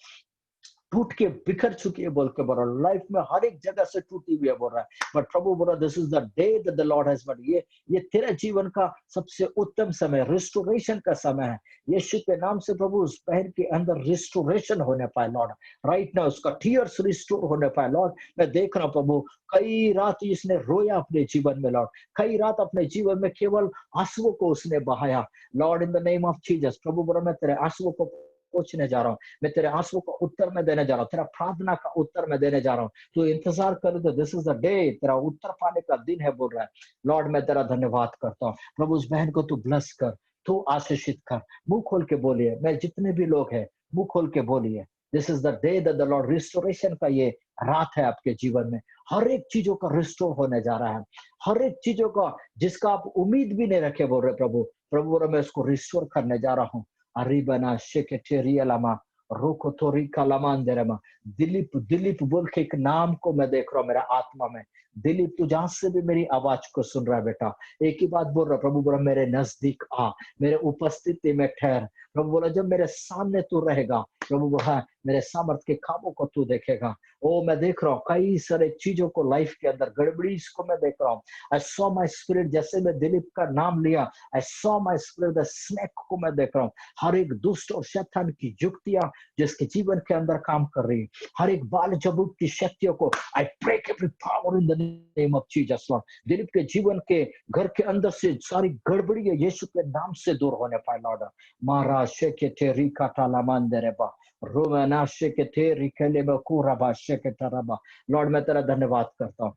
टूट के बिखर चुकी है बोल के बोल रहा, लाइफ में हर एक जगह से टूटी हुई है बोल रहा है। बट प्रभु बोल रहा this is the day that the Lord has made. ये तेरे जीवन का सबसे उत्तम समय, रिस्टोरेशन का समय है। यीशु के नाम से प्रभु उस बहन के अंदर रिस्टोरेशन होने पाए लॉर्ड, राइट ना उसका टीयर्स रिस्टोर होने पाए लॉर्ड। मैं देख रहा हूँ प्रभु कई रात इसने रोया अपने जीवन में लॉर्ड, कई रात अपने जीवन में केवल आंसुओं को उसने बहाया Lord in the name of Jesus. प्रभु बोला मैं तेरे आंसुओं को पोंछने जा रहा हूँ, मैं तेरे आंसुओं का उत्तर में देने जा रहा हूँ, तेरा प्रार्थना का उत्तर मैं देने जा रहा हूँ। तू इंतजार कर, तो दिस इज द डे, तेरा उत्तर पाने का दिन है बोल रहा है लॉर्ड। मैं तेरा धन्यवाद करता हूँ प्रभु, उस बहन को तू ब्लेस कर, तू आशीषित कर। मुंह खोल के बोलिए, मैं जितने भी लोग हैं मुंह खोल के बोलिए, this is the day that the Lord, restoration का ये रात है आपके जीवन में। हर एक चीजों का रिस्टोर होने जा रहा है, हर एक चीजों का जिसका आप उम्मीद भी नहीं रखे बोल रहे प्रभु। प्रभु बोल रहा मैं उसको रिस्टोर करने जा रहा हूँ। अरिबना शेकेटेरिया लामा रोको तोरी कलामांदरमा। दिलीप दिलीप बोल के एक नाम को मैं देख रहा हूँ मेरा आत्मा में। दिलीप तू जहां से भी मेरी आवाज को सुन रहा है बेटा, एक ही बात बोल रहा प्रभु बोला मेरे नजदीक आ, मेरे उपस्थिति में ठहर। प्रभु बोला जब मेरे सामने तू रहेगा, प्रभु बोला मेरे सामर्थ के कामों को तू देखेगा। ओ मैं देख रहा हूँ कई सारे चीजों को लाइफ के अंदर गड़बड़ी इसको मैं देख रहा हूँ। आई सॉ माई स्पिरिट, जैसे मैं दिलीप का नाम लिया, I saw my spirit the snake को मैं देख रहा हूँ। हर एक दुष्ट और शैतान की युक्तियां जिसके जीवन के अंदर काम कर रही है, हर एक बाल जबूत की शक्तियों को I break every power in the name of Jesus Lord. Dilip के जीवन के घर के अंदर से सारी गड़बड़ी है यीशु के नाम से दूर होने पाए लॉर्ड। महाराज शेके तेरी काटाला मांदरेबा रोमना शेके तेरी केले बकुरा बा शेके तरबा। लॉर्ड मैं तेरा धन्यवाद करता हूँ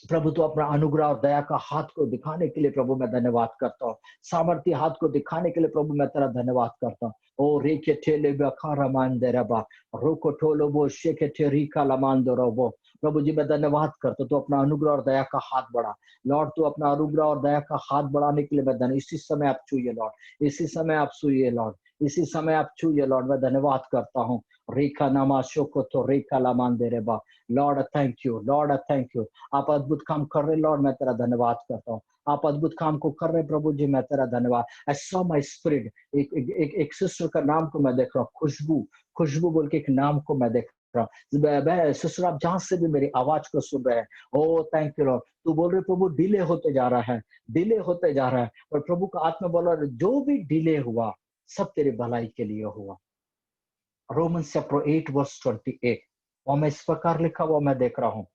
प्रभु, तो अपना अनुग्रह और दया का हाथ को दिखाने के लिए प्रभु मैं धन्यवाद करता हूँ, सामर्थ्य हाथ को दिखाने के लिए प्रभु मैं तेरा धन्यवाद करता हूँ। ओ रेके ठेले बखारा मान दे रबा रोको ठोलो बो शेके ठेरी का लमान दो रबो। प्रभु जी मैं धन्यवाद करता हूँ, तो अपना अनुग्रह और दया का हाथ बढ़ा लॉर्ड, तो अपना अनुग्रह और दया का हाथ बढ़ाने के लिए मैं धन्य, इसी समय आप छूइए लॉर्ड, इसी समय आप छूइए लॉर्ड, इसी समय आप छूइए लॉर्ड। मैं धन्यवाद करता हूँ रेखा नामा शोको तो रेखा लमान दे रेबा। Lord thank you, Lord thank you. आप अद्भुत काम कर रहे लॉर्ड, मैं तेरा धन्यवाद करता हूँ। आप अद्भुत काम को कर रहे प्रभु जी, मैं तेरा धन्यवाद। आई सॉ माय स्पिरिट, एक सिस्टर का नाम को मैं देख रहा हूँ, खुशबू, खुशबू बोल के एक नाम को मैं देख रहा हूँ। सिस्टर आप जहां से भी मेरी आवाज को सुन रहे हैं, ओ थैंक यू लॉर्ड। तू बोल रहे प्रभु डिले होते जा रहा है, डिले होते जा रहा है, और प्रभु का आत्मा बोल रहा है जो भी डिले हुआ सब तेरे भलाई के लिए हुआ। रोमन्स चैप्टर 8 वर्स 28, और मैं इस प्रकार लिखा हुआ मैं देख रहा हूँ,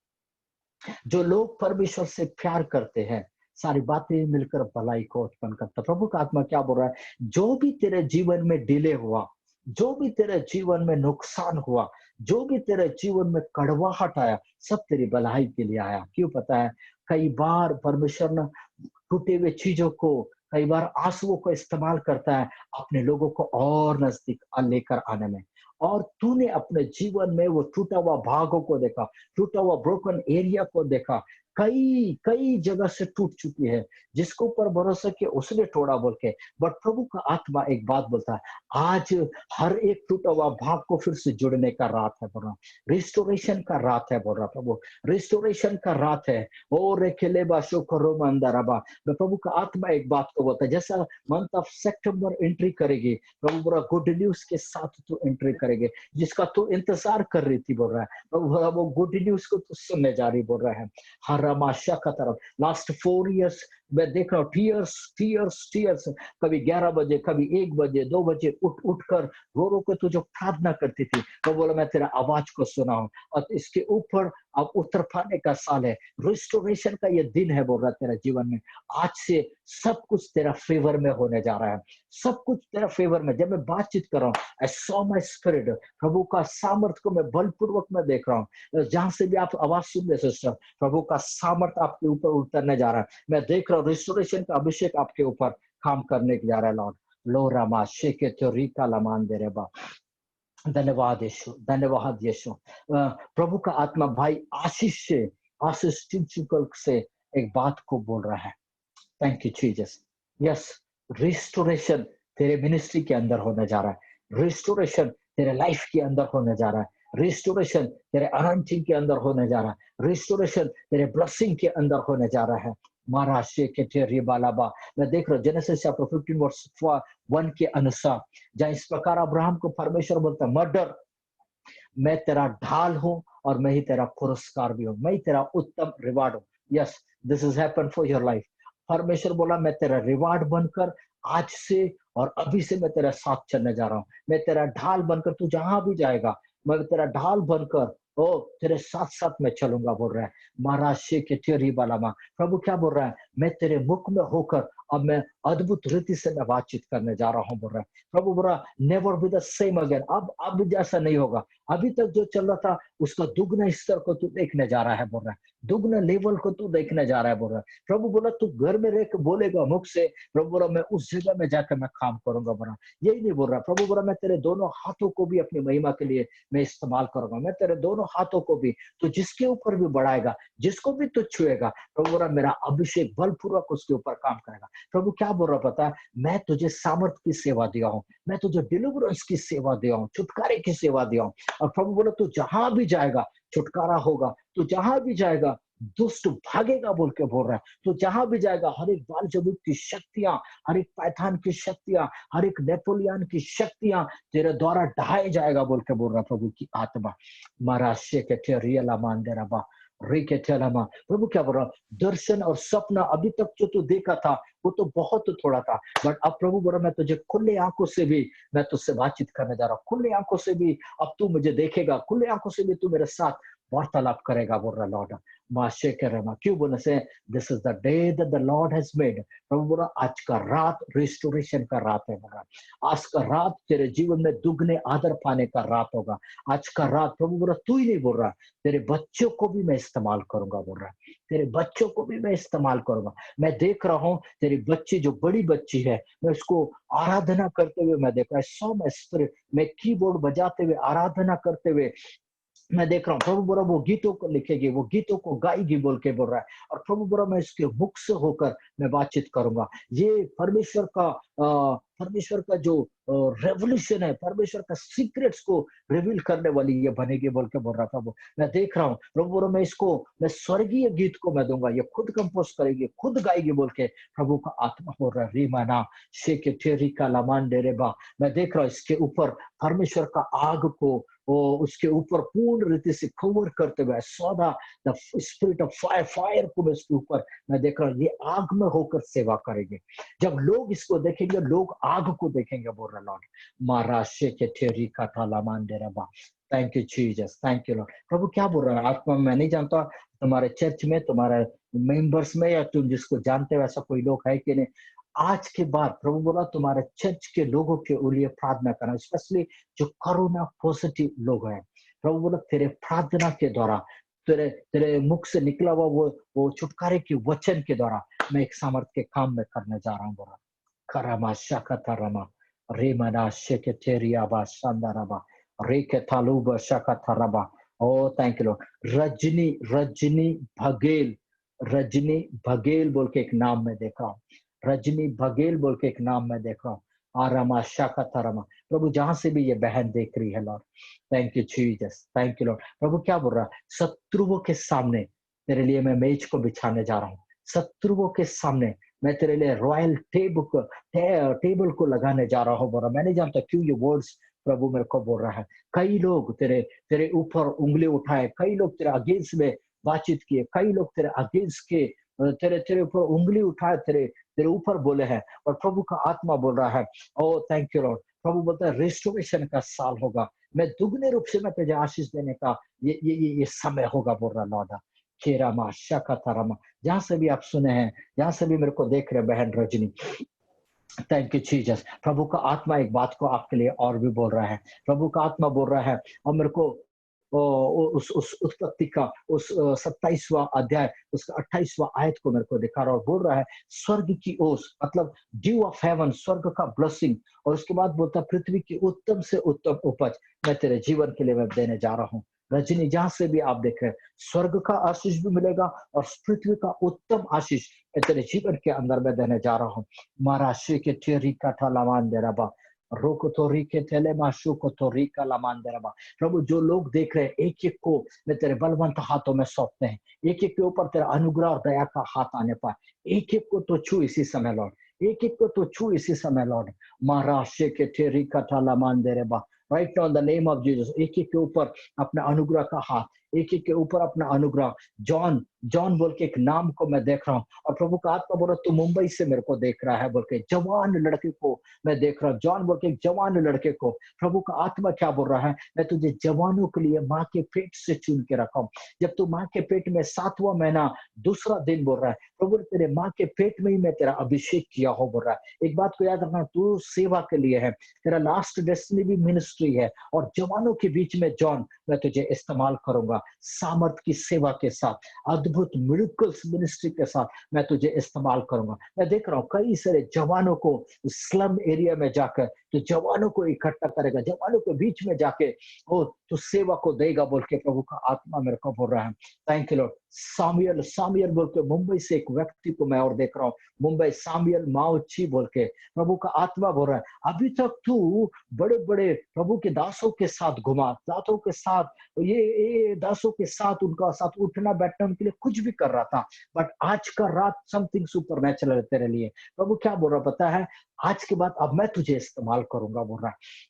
जो लोग परमेश्वर से प्यार करते हैं सारी बातें मिलकर भलाई को उत्पन्न करता। प्रभु का आत्मा क्या बोल रहा है, जो भी तेरे जीवन में डिले हुआ, जो भी तेरे जीवन में नुकसान हुआ, जो भी तेरे जीवन में कड़वाहट आया, सब तेरी भलाई के लिए आया। क्यों पता है, कई बार परमेश्वर ने टूटे हुए चीजों को, कई बार आंसुओं को इस्तेमाल करता है अपने लोगों को और नजदीक लेकर आने में। और तूने अपने जीवन में वो टूटा हुआ भागों को देखा, टूटा हुआ ब्रोकन एरिया को देखा, कई कई जगह से टूट चुकी है, जिसको ऊपर भरोसा किया उसने तोड़ा बोल के। बट प्रभु का आत्मा एक बात बोलता है, आज हर एक टूटा हुआ भाग को फिर से जुड़ने का रात है बोल रहा, रिस्टोरेशन का रात है बोल रहा प्रभु, रिस्टोरेशन का रात है। और रेखेले बाशो करो मंदरबा। प्रभु का आत्मा एक बात को बोलता है, जैसा मंथ ऑफ सितंबर एंट्री करेगी, प्रभु बोला गुड न्यूज के साथ तू एंट्री करेगी, जिसका तू इंतजार कर रही थी बोल रहा है प्रभु बोला, वो गुड न्यूज को तू सुनने जा रही बोल रहा है। हरामाशा का तरफ लास्ट 4 इयर्स मैं देख रहा हूँ, टीयर्स टीयर्स टीयर्स, कभी 11 बजे, कभी 1 बजे, 2 बजे उठ कर रो रो के तू जो प्रार्थना करती थी, तो बोला मैं तेरा आवाज को सुना हूं, और इसके ऊपर अब उत्तर पाने का साल है, रिस्टोरेशन का ये दिन है बोल रहा तेरा जीवन में। आज से सब कुछ तेरा फेवर में होने जा रहा है, सब कुछ तेरा फेवर में। जब मैं बातचीत कर रहा हूँ, आई सॉ माय स्पिरिट, प्रभु का सामर्थ्य को मैं बलपूर्वक में देख रहा हूँ। जहां से भी आप आवाज सुन रहे सिस्टर, प्रभु का सामर्थ्य आपके ऊपर उतरने जा रहा है। मैं देख रहा हूँ रिस्टोरेशन का अभिषेक आपके ऊपर काम करने जा रहा है लॉर्ड। लो रामा शेके तो रीका लमान दे रे बा। धन्यवाद यीशु, धन्यवाद यीशु। प्रभु का आत्मा भाई आशीष से, आशीष टिंचुकल से एक बात को बोल रहा है। Thank you Jesus. Yes, restoration तेरे मिनिस्ट्री के अंदर होने जा रहा है। रिस्टोरेशन तेरे लाइफ के अंदर होने जा रहा है। रिस्टोरेशन तेरे अनॉइंटिंग के अंदर होने जा रहा है। रिस्टोरेशन तेरे ब्लेसिंग के अंदर होने जा रहा है। महाराष्ट्र के तेरी बालाबा, मैं देख रहा हूँ जेनेसिस चैप्टर 15 वर्स 1 के अनुसार, जहाँ इस प्रकार अब्राहम को परमेश्वर बोलता है, मत डर, मैं तेरा ढाल हूं और मैं ही तेरा पुरस्कार भी हूं, मैं ही तेरा उत्तम रिवार्ड हूं। Yes, this is happen for your life. परमेश्वर बोला, मैं तेरा रिवार्ड बनकर आज से और अभी से मैं तेरा साथ चलने जा रहा हूं। मैं तेरा ढाल बनकर, तू जहां भी जाएगा मैं तेरा ढाल बनकर ओ तेरे साथ साथ मैं चलूंगा, बोल रहा है। महाराज शे के तेरी बालामा, प्रभु क्या बोल रहा है, मैं तेरे मुख में होकर अब मैं अद्भुत रीति से मैं बातचीत करने जा रहा हूं, बोल रहा है प्रभु। बोल रहा never be the same again, अब जैसा नहीं होगा। अभी तक जो चल रहा था उसका दुगना स्तर को तू देखने जा रहा है, बोल रहा है। दुगना लेवल को तू देखने जा रहा है, बोल रहा है। प्रभु बोला तू घर में रह के बोलेगा मुख से, प्रभु बोला मैं उस जगह में जाकर मैं काम करूंगा, बोल रहा। यही नहीं बोल रहा प्रभु, बोला मैं तेरे दोनों हाथों को भी अपनी महिमा के लिए मैं इस्तेमाल करूंगा। मैं तेरे दोनों हाथों को भी, तो जिसके ऊपर भी बढ़ाएगा, जिसको भी तू छुएगा, प्रभु बोल रहा मेरा अभिषेक बलपूर्वक उसके ऊपर काम करेगा। प्रभु क्या बोल रहा पता है, मैं तुझे सामर्थ की सेवा दिया हूं, मैं तुझे डिलीवरेंस की सेवा दिया हूं, छुटकारे की सेवा दिया हूं। और प्रभु बोला तू जहां भी जाएगा छुटकारा होगा, तू जहां भी जाएगा दुष्ट भागेगा, बोल के बोल रहा है। तो जहां भी जाएगा हर एक बाल जबूत की शक्तियां, हर एक पैथान की शक्तियां, हर एक नेपोलियन की शक्तियां तेरे द्वारा ढहाए जाएगा, बोल के बोल रहा प्रभु की आत्मा। महाराष्ट्र के रियला मान दे रहा प्रभु क्या बोल रहा, दर्शन और सपना अभी तक जो तू देखा था वो तो बहुत थोड़ा था, बट अब प्रभु बोल रहा मैं तुझे खुले आंखों से भी मैं तुझसे बातचीत करने जा रहा हूँ। खुले आंखों से भी अब तू मुझे देखेगा, खुले आंखों से भी तू मेरे साथ वार्तालाप करेगा, बोल रहा लॉर्ड। माशे करेगा क्यों बोले से, this is the day that the Lord has made. प्रभु बोला आज का रात रिस्टोरेशन का रात है, बोल रहा आज का रात तेरे जीवन में दुगने आदर पाने का रात होगा। आज का रात प्रभु बोला तू ही नहीं बोल रहा, तेरे बच्चों को भी मैं इस्तेमाल करूंगा, बोल रहा तेरे बच्चों को भी मैं इस्तेमाल करूंगा। मैं देख रहा हूँ तेरी बच्ची जो बड़ी बच्ची है, मैं उसको आराधना करते हुए मैं देख रहा हूँ, सौ में स्पिरिट में कीबोर्ड बजाते हुए आराधना करते हुए मैं देख रहा हूँ। प्रभु बोला वो गीतों को लिखेगी, वो गीतों को गाएगी, बोल के बोल रहा है। और प्रभु बोला मैं इसके मुख से होकर मैं बातचीत करूंगा। ये परमेश्वर का जो रेवोल्यूशन है, परमेश्वर का सीक्रेट्स को रिवील करने वाली ये बनेगी, बोल के बोल रहा था वो। मैं देख रहा हूँ प्रभु बोला मैं इसको मैं स्वर्गीय गीत को मैं दूंगा, ये खुद कंपोज करेगी, खुद गाएगी, बोल के प्रभु का आत्मा बोल रहा है। रीमाना शेके टेरी का लामान डेरेबा, मैं देख रहा हूँ इसके ऊपर परमेश्वर का आग को वो उसके ऊपर पूर्ण रीति से कवर करते हुए सौदा द स्पिरिट ऑफ फायर को मैं इसके ऊपर मैं देख रहा हूँ, ये आग में होकर सेवा करेंगे। जब लोग इसको देखेंगे लोग आग को देखेंगे, बोल रहा लॉर्ड। महाराष्ट्र के ठेरी का थाला मान दे रहा। Thank you Jesus, thank you Lord. प्रभु क्या बोल रहा है आत्मा, मैं नहीं जानता तुम्हारे चर्च में, तुम्हारे मेंबर्स में या तुम जिसको जानते हो ऐसा कोई लोग है कि नहीं। आज के बाद प्रभु बोला तुम्हारे चर्च के लोगों के लिए प्रार्थना करना, स्पेशली जो कोरोना पॉजिटिव लोग हैं। प्रभु बोला तेरे प्रार्थना के द्वारा, तेरे तेरे मुख से निकला हुआ वो छुटकारे के वचन के द्वारा मैं एक सामर्थ के काम में करने जा रहा हूँ, बोला। करामा शाखा रमा रे मना शेके तेरिया बा शांदाराबा रे के थालूबा शाखा रबा। O thank you Lord. Rajni Rajni Baghel, Rajni Baghel बोल के एक नाम में देखा हूँ, रजनी बघेल बोल के एक नाम में देख रहा हूँ। आरामा शाखा थारामा, प्रभु जहां से भी ये बहन देख रही है Lord, thank you Jesus, thank you Lord. प्रभु क्या बोल रहा है, शत्रुओं के सामने तेरे लिए मैं मेज को बिछाने जा रहा हूँ। शत्रुओं के सामने मैं तेरे लिए रॉयल टेबल को लगाने जा रहा हूँ, बोल रहा। मैं नहीं जानता क्यों ये वर्ड्स प्रभु मेरे को बोल रहा है। कई लोग तेरे तेरे ऊपर उंगली उठाए, कई लोग तेरे अगेंस्ट में बातचीत किए, कई लोग तेरे अगेंस्ट के तेरे तेरे ऊपर उंगली उठाए, तेरे तेरे ऊपर बोले हैं, और प्रभु का आत्मा बोल रहा है ओ थैंक यू लॉर्ड। प्रभु बोलता है रिस्टोरेशन का साल होगा, मैं दुगने रूप से मैं तुझे आशीष देने का ये समय होगा, बोल रहा लॉर्ड। खेरामा शाखा, जहां से भी आप सुने हैं, जहां से भी मेरे को देख रहे बहन रजनी, थैंक यू जीसस। प्रभु का आत्मा एक बात को आपके लिए और भी बोल रहा है। प्रभु का आत्मा बोल रहा है, और मेरे को उस उत्पत्ति का उस 27वां अध्याय उसका 28वां आयत को मेरे को दिखा रहा और बोल रहा है स्वर्ग की ओस, मतलब ड्यू ऑफ हेवन, स्वर्ग का ब्लेसिंग। और उसके बाद बोलता पृथ्वी की उत्तम से उत्तम उपज मैं तेरे जीवन के लिए मैं देने जा रहा हूँ। रजनी जहां से भी आप देख रहे हैं, स्वर्ग का आशीष भी मिलेगा और पृथ्वी का उत्तम आशीष मैं तेरे जीवन के अंदर में देने जा रहा हूँ। महाराष्ट्र के टेरी काठा लमान दे रबा, रोको तोरी के थेले माशु को तोरी का लमान दे रबा। प्रभु जो लोग देख रहे हैं, एक एक को मैं तेरे बलवंत हाथों में सौंपते हैं, एक एक के ऊपर तेरा अनुग्रह और दया का हाथ आने पाए। एक एक को तो छू इसी समय लॉर्ड, एक एक को तो छू इसी समय लॉर्ड। महाराष्ट्र के टेरी काठा लमान दे रबा, right now in the name of Jesus, एक एक के ऊपर अपना अनुग्रह का हाथ, एक एक के ऊपर अपना अनुग्रह। जॉन, जॉन बोल के एक नाम को मैं देख रहा हूँ, और प्रभु का आत्मा बोल रहा तू मुंबई से मेरे को देख रहा है बोल के, जवान लड़के को मैं देख रहा हूँ। जॉन बोल के एक जवान लड़के को प्रभु का आत्मा क्या बोल रहा है, मैं तुझे जवानों के लिए माँ के पेट से चुन के रखा हूँ। जब तू माँ के पेट में 7वां महीना दूसरा दिन बोल रहा है, प्रभु ने तेरे माँ के पेट में ही मैं तेरा अभिषेक किया हो बोल रहा है। एक बात को याद रखना, तू सेवा के लिए है, तेरा लास्ट डेस्टिनी भी मिनिस्ट्री है, और जवानों के बीच में जॉन मैं तुझे इस्तेमाल करूंगा, सामर्थ की सेवा के साथ, अद्भुत मिरेकल्स मिनिस्ट्री के साथ मैं तुझे इस्तेमाल करूंगा। मैं देख रहा हूँ कई सारे जवानों को स्लम एरिया में जाकर तो जवानों को इकट्ठा करेगा, जवानों के बीच में जाके ओ तू सेवा को देगा बोल के प्रभु का आत्मा मेरे को बोल रहा है। Thank you Lord. Samuel, Samuel बोल के मुंबई से एक व्यक्ति को मैं और देख रहा हूँ, मुंबई सामुएल माओची बोल के प्रभु का आत्मा बोल रहा है, अभी तक तू बड़े बड़े प्रभु के दासों के साथ घुमा, दासों के साथ ये दासों के साथ उनका साथ उठना बैठना उनके लिए कुछ भी कर रहा था, बट आज का रात समथिंग सुपरनैचुरल है तेरे लिए। प्रभु क्या बोल रहा पता है, आज के बाद अब मैं तुझे इस्तेमाल करूंगा बोल रहा है।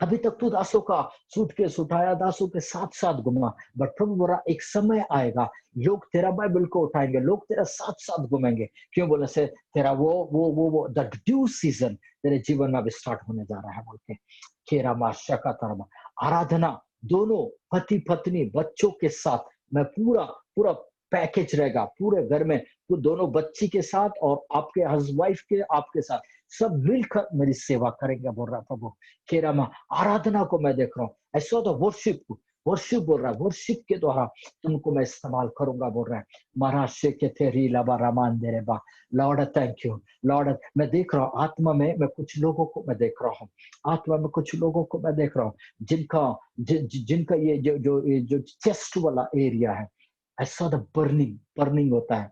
अभी तक तू दासों का सूटकेस उठाया, दासों के साथ साथ घुमा, बट प्रभु बोल रहा एक समय आएगा लोग तेरा बाइबल को उठाएंगे, लोग तेरा साथ साथ घूमेंगे। क्यों बोले से तेरा वो द ड्यू सीजन तेरे जीवन में अभी स्टार्ट होने जा रहा है बोल के। केरा माशा का तरमा आराधना दोनों पति पत्नी बच्चों के साथ मैं पूरा पूरा पैकेज रहेगा पूरे घर में, वो दोनों बच्ची के साथ और आपके हस्बैंड के आपके साथ सब मिलकर मेरी सेवा करेंगे बोल रहा प्रभु। केरा मा आराधना को मैं देख रहा हूँ, ऐसा तो वर्शिप, वर्शिप बोल रहा है, वर्शिप के द्वारा तुमको मैं इस्तेमाल करूंगा बोल रहा है। महाराष्ट्र के तेरी लबा रामान दे रे बा। Lord thank you Lord. मैं देख रहा हूँ आत्मा में, मैं कुछ लोगों को मैं देख रहा हूँ, आत्मा में कुछ लोगों को मैं देख रहा हूँ जिनका जिनका ये जो चेस्ट वाला एरिया है, ऐसा द बर्निंग बर्निंग होता है,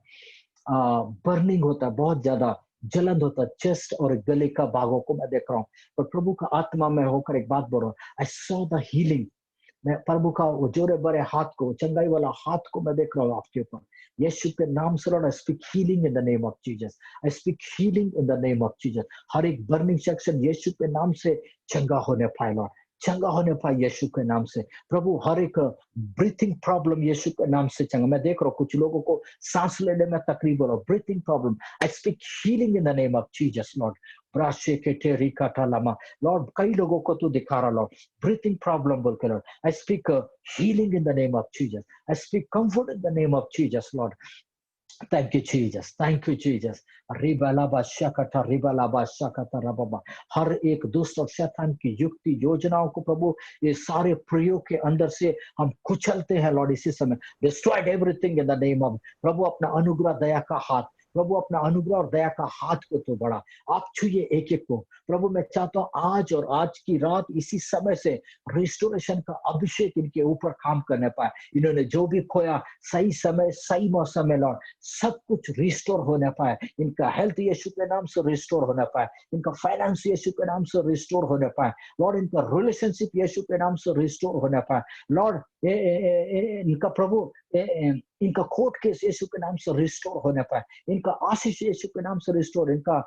बर्निंग होता है, बहुत ज्यादा जलन होता है चेस्ट और गले का भागों को मैं देख रहा हूँ। और प्रभु का आत्मा में होकर एक बात बोल रहा हूँ, आई सॉ द हीलिंग। मैं प्रभु का वो जोरे बड़े हाथ को, चंगाई वाला हाथ को मैं देख रहा हूँ आपके ऊपर। यीशु के नाम से Lord I speak healing in the name of Jesus, I speak healing in the name of Jesus. हर एक बर्निंग सेक्शन यीशु के नाम से चंगा होने पाए लॉर्ड, चंगा होने पाए यीशु के नाम से। प्रभु हर एक ब्रीथिंग प्रॉब्लम यीशु के नाम से चंगा। मैं देख रहा हूँ कुछ लोगों को सांस लेने में तकलीफ हो रहा, breathing problem, I speak healing in the name of Jesus Lord. ब्राशे के टेरी काटालामा लॉर्ड, कई लोगों को तू दिखा रहा लॉर्ड ब्रीथिंग प्रॉब्लम बोल के Lord. I speak healing in the name of Jesus. I speak comfort in the name of Jesus, Lord. Thank you, Jesus. Thank you, Jesus. रिबालाबा शकता रिबालाबा शकता रबाबा। हर एक दुष्ट और शैतान की युक्ति योजनाओं को प्रभु ये सारे प्रयोग के अंदर से हम कुचलते हैं लॉर्ड इसी समय। Destroyed everything in the name of प्रभु अपना अनुग्रह दया का हाथ, प्रभु अपना अनुग्रह और दया का हाथ को तो बढ़ा, आप छुइए एक एक को। प्रभु मैं चाहता हूँ आज और आज की रात इसी समय से रिस्टोरेशन का अभिषेक इनके ऊपर काम करने पाए। इन्होंने जो भी खोया सही समय सही मौसम में लॉर्ड सब कुछ रिस्टोर होने पाए। इनका हेल्थ यीशु के नाम से रिस्टोर होने पाए, इनका फाइनेंस यीशु के नाम से रिस्टोर होने पाए लॉर्ड, इनका रिलेशनशिप यीशु के नाम से रिस्टोर होने पाए लॉर्ड। इनका प्रभु इनका कोर्ट केस यीशु के नाम से रिस्टोर होने पाए, इनका आशीष यीशु के नाम से रिस्टोर, इनका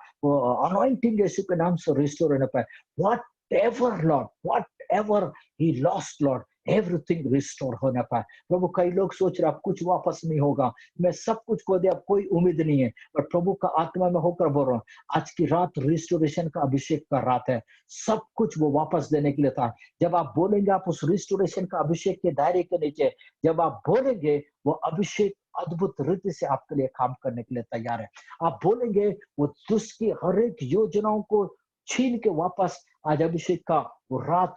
अनॉइंटिंग यीशु के नाम से रिस्टोर होने पाए। Whatever Lord, whatever he lost Lord, everything restore होने पाए। प्रभु कई लोग सोच रहे अब कुछ वापस नहीं होगा, मैं सब कुछ खो दिया अब कोई उम्मीद नहीं है, पर प्रभु का आत्मा में होकर बोल रहा हूँ आज की रात रिस्टोरेशन का अभिषेक का रात है, सब कुछ वो वापस देने के लिए था। जब आप बोलेंगे आप उस रिस्टोरेशन का अभिषेक के दायरे के नीचे जब आप बोलेंगे वो अभिषेक अद्भुत रीति से आपके लिए काम करने के लिए तैयार है। आप बोलेंगे वो दुष्ट की हर एक योजनाओं को छीन के वापस आज अभिषेक का वो रात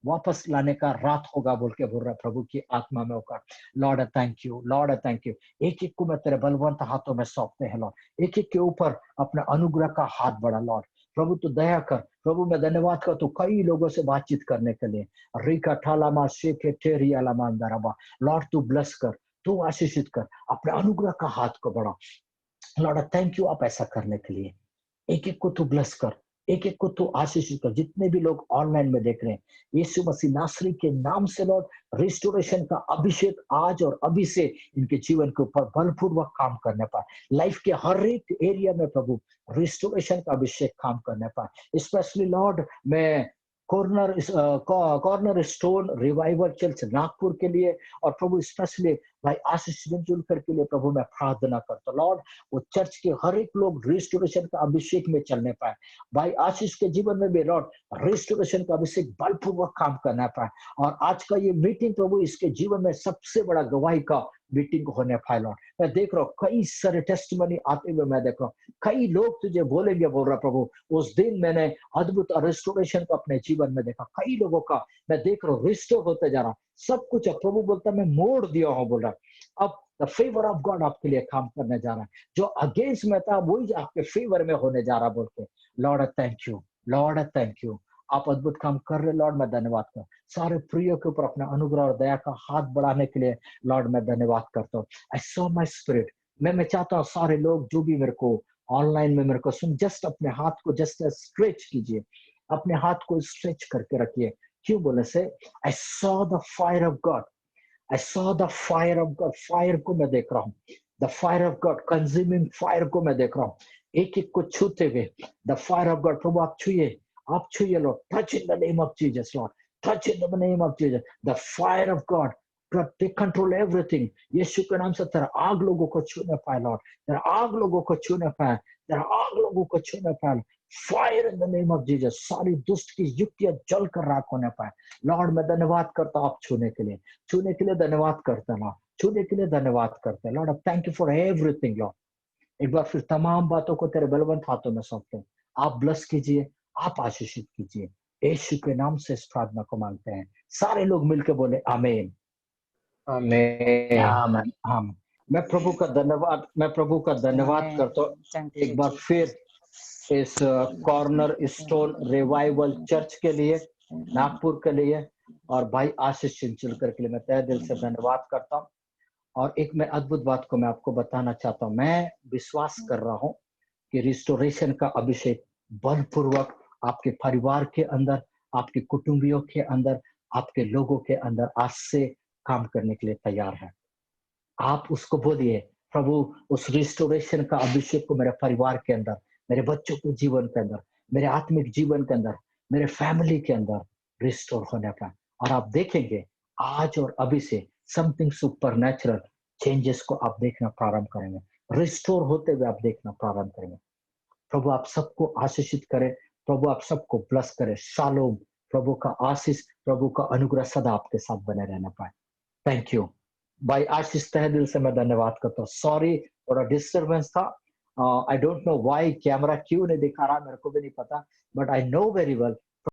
वापस लाने का रात होगा बोल के बोल रहा प्रभु की आत्मा में होकर। Lord thank you, Lord thank you. एक एक को मैं तेरे बलवंत हाथों में सौंपते हैं लॉर्ड, एक एक के ऊपर अपना अनुग्रह का हाथ बढ़ा लॉर्ड। प्रभु तो दया कर, प्रभु मैं धन्यवाद करता हूँ कई लोगों से बातचीत करने के लिए। रिका ठालामा शेखे टेरिया लामा अंदरबा, लॉर्ड तू ब्लेस कर, तू आशीषित कर, अपने अनुग्रह का हाथ को बढ़ा। लॉर्ड थैंक यू आप ऐसा करने के लिए। एक एक को तू ब्लेस कर, एक एक को तू आशीषित कर। जितने भी लोग ऑनलाइन में देख रहे हैं, यीशु मसीह नासरी के नाम से लॉर्ड रिस्टोरेशन का अभिषेक आज और अभी से इनके जीवन के ऊपर बलपूर्वक काम करने पाए। लाइफ के हर एक एरिया में प्रभु रिस्टोरेशन का अभिषेक काम करने पाए। स्पेशली लॉर्ड मैं corner stone revival church Nagpur के लिए और प्रभु स्पेशली भाई आशीष जुलकर के लिए प्रभु मैं प्रार्थना करता हूं। लॉर्ड वो चर्च के हर एक लोग रिस्टोरेशन का अभिषेक में चलने पाए। भाई आशीष के जीवन में भी लॉर्ड रिस्टोरेशन का अभिषेक बलपूर्वक काम करना पाए। और आज का ये मीटिंग प्रभु इसके जीवन में सबसे बड़ा गवाही का मीटिंग होने पाए। लॉर्ड मैं देख रहा हूँ कई सारे टेस्टिमनी आते हुए मैं देख रहा हूँ, कई लोग तुझे बोलेंगे बोल रहा प्रभु। उस दिन मैंने अद्भुत रिस्टोरेशन को अपने जीवन में देखा, कई लोगों का मैं देख रहा हूँ रिस्टोर होते जा रहा। सब कुछ अब प्रभु बोलता मैं मोड़ दिया हूँ बोल रहा। अब द फेवर ऑफ गॉड आपके लिए काम करने जा रहा है। जो अगेंस्ट में था वही आपके फेवर में होने जा रहा बोल के। Lord thank you, Lord thank you, आप अद्भुत काम कर रहे लॉर्ड। मैं धन्यवाद कर सारे प्रियो के ऊपर अपना अनुग्रह और दया का हाथ बढ़ाने के लिए लॉर्ड मैं धन्यवाद करता हूँ। आई सॉ माई स्पिरिट, मैं चाहता हूँ सारे लोग जो भी मेरे को ऑनलाइन में मेरे को सुन, जस्ट अपने हाथ को जस्ट स्ट्रेच कीजिए, अपने हाथ को स्ट्रेच करके रखिए। क्यों बोले से I saw the fire of God, I saw the fire of God, fire को मैं देख रहा हूँ, the fire of God, consuming fire को मैं देख रहा हूँ, एक एक को छूते हुए the fire of God। प्रभु आप छुइए Lord, touch in the name of Jesus Lord, touch in the name of Jesus, the fire of God, take control everything। यीशु के नाम से तेरा आग लोगों को छूने पाए Lord, तेरा आग लोगों को छूने पाए, तेरा आग लोगों को छूने पाए। Fire in the name of Jesus, सारी दुष्ट की युक्तियां जल कर राख होने पाए। लॉर्ड मैं धन्यवाद करता हूं आप छूने के लिए धन्यवाद करता हूं, छूने के लिए धन्यवाद करते हैं। Lord thank you for everything Lord. एक बार फिर तमाम बातों को तेरे बलवंत हाथों में सौंपते हैं। आप ब्लेस कीजिए, आप आशीषित कीजिए, यीशु के नाम से इस प्रार्थना को मांगते हैं। सारे लोग मिलकर बोले आमीन, आमीन, आमीन, आमीन। मैं प्रभु का धन्यवाद करता हूँ एक बार फिर इस कॉर्नर स्टोन रिवाइवल चर्च के लिए, नागपुर के लिए और भाई आशीष चिंचुलकर के लिए मैं तहे दिल से धन्यवाद करता हूँ। और एक मैं अद्भुत बात को मैं आपको बताना चाहता हूँ। मैं विश्वास कर रहा हूँ कि रिस्टोरेशन का अभिषेक बलपूर्वक आपके परिवार के अंदर, आपके कुटुंबियों के अंदर, आपके लोगों के अंदर आज से काम करने के लिए तैयार है। आप उसको बोलिए प्रभु उस रिस्टोरेशन का अभिषेक को मेरे परिवार के अंदर, मेरे बच्चों के जीवन के अंदर, मेरे आत्मिक जीवन के अंदर, मेरे फैमिली के अंदर रिस्टोर होने का। और आप देखेंगे आज और अभी से समथिंग सुपरनैचुरल चेंजेस को आप देखना प्रारंभ करेंगे, रिस्टोर होते हुए आप देखना प्रारंभ करेंगे। प्रभु आप सबको आशीषित करे, प्रभु आप सबको ब्लेस करे। शालोम, प्रभु का आशीष, प्रभु का अनुग्रह सदा आपके साथ बने रहना पाए। थैंक यू भाई आशीष, तहे दिल से मैं धन्यवाद करता हूँ। सॉरी थोड़ा डिस्टर्बेंस था, I don't know why camera क्यों नहीं दिखा रहा, मेरे को भी नहीं पता, but I know very well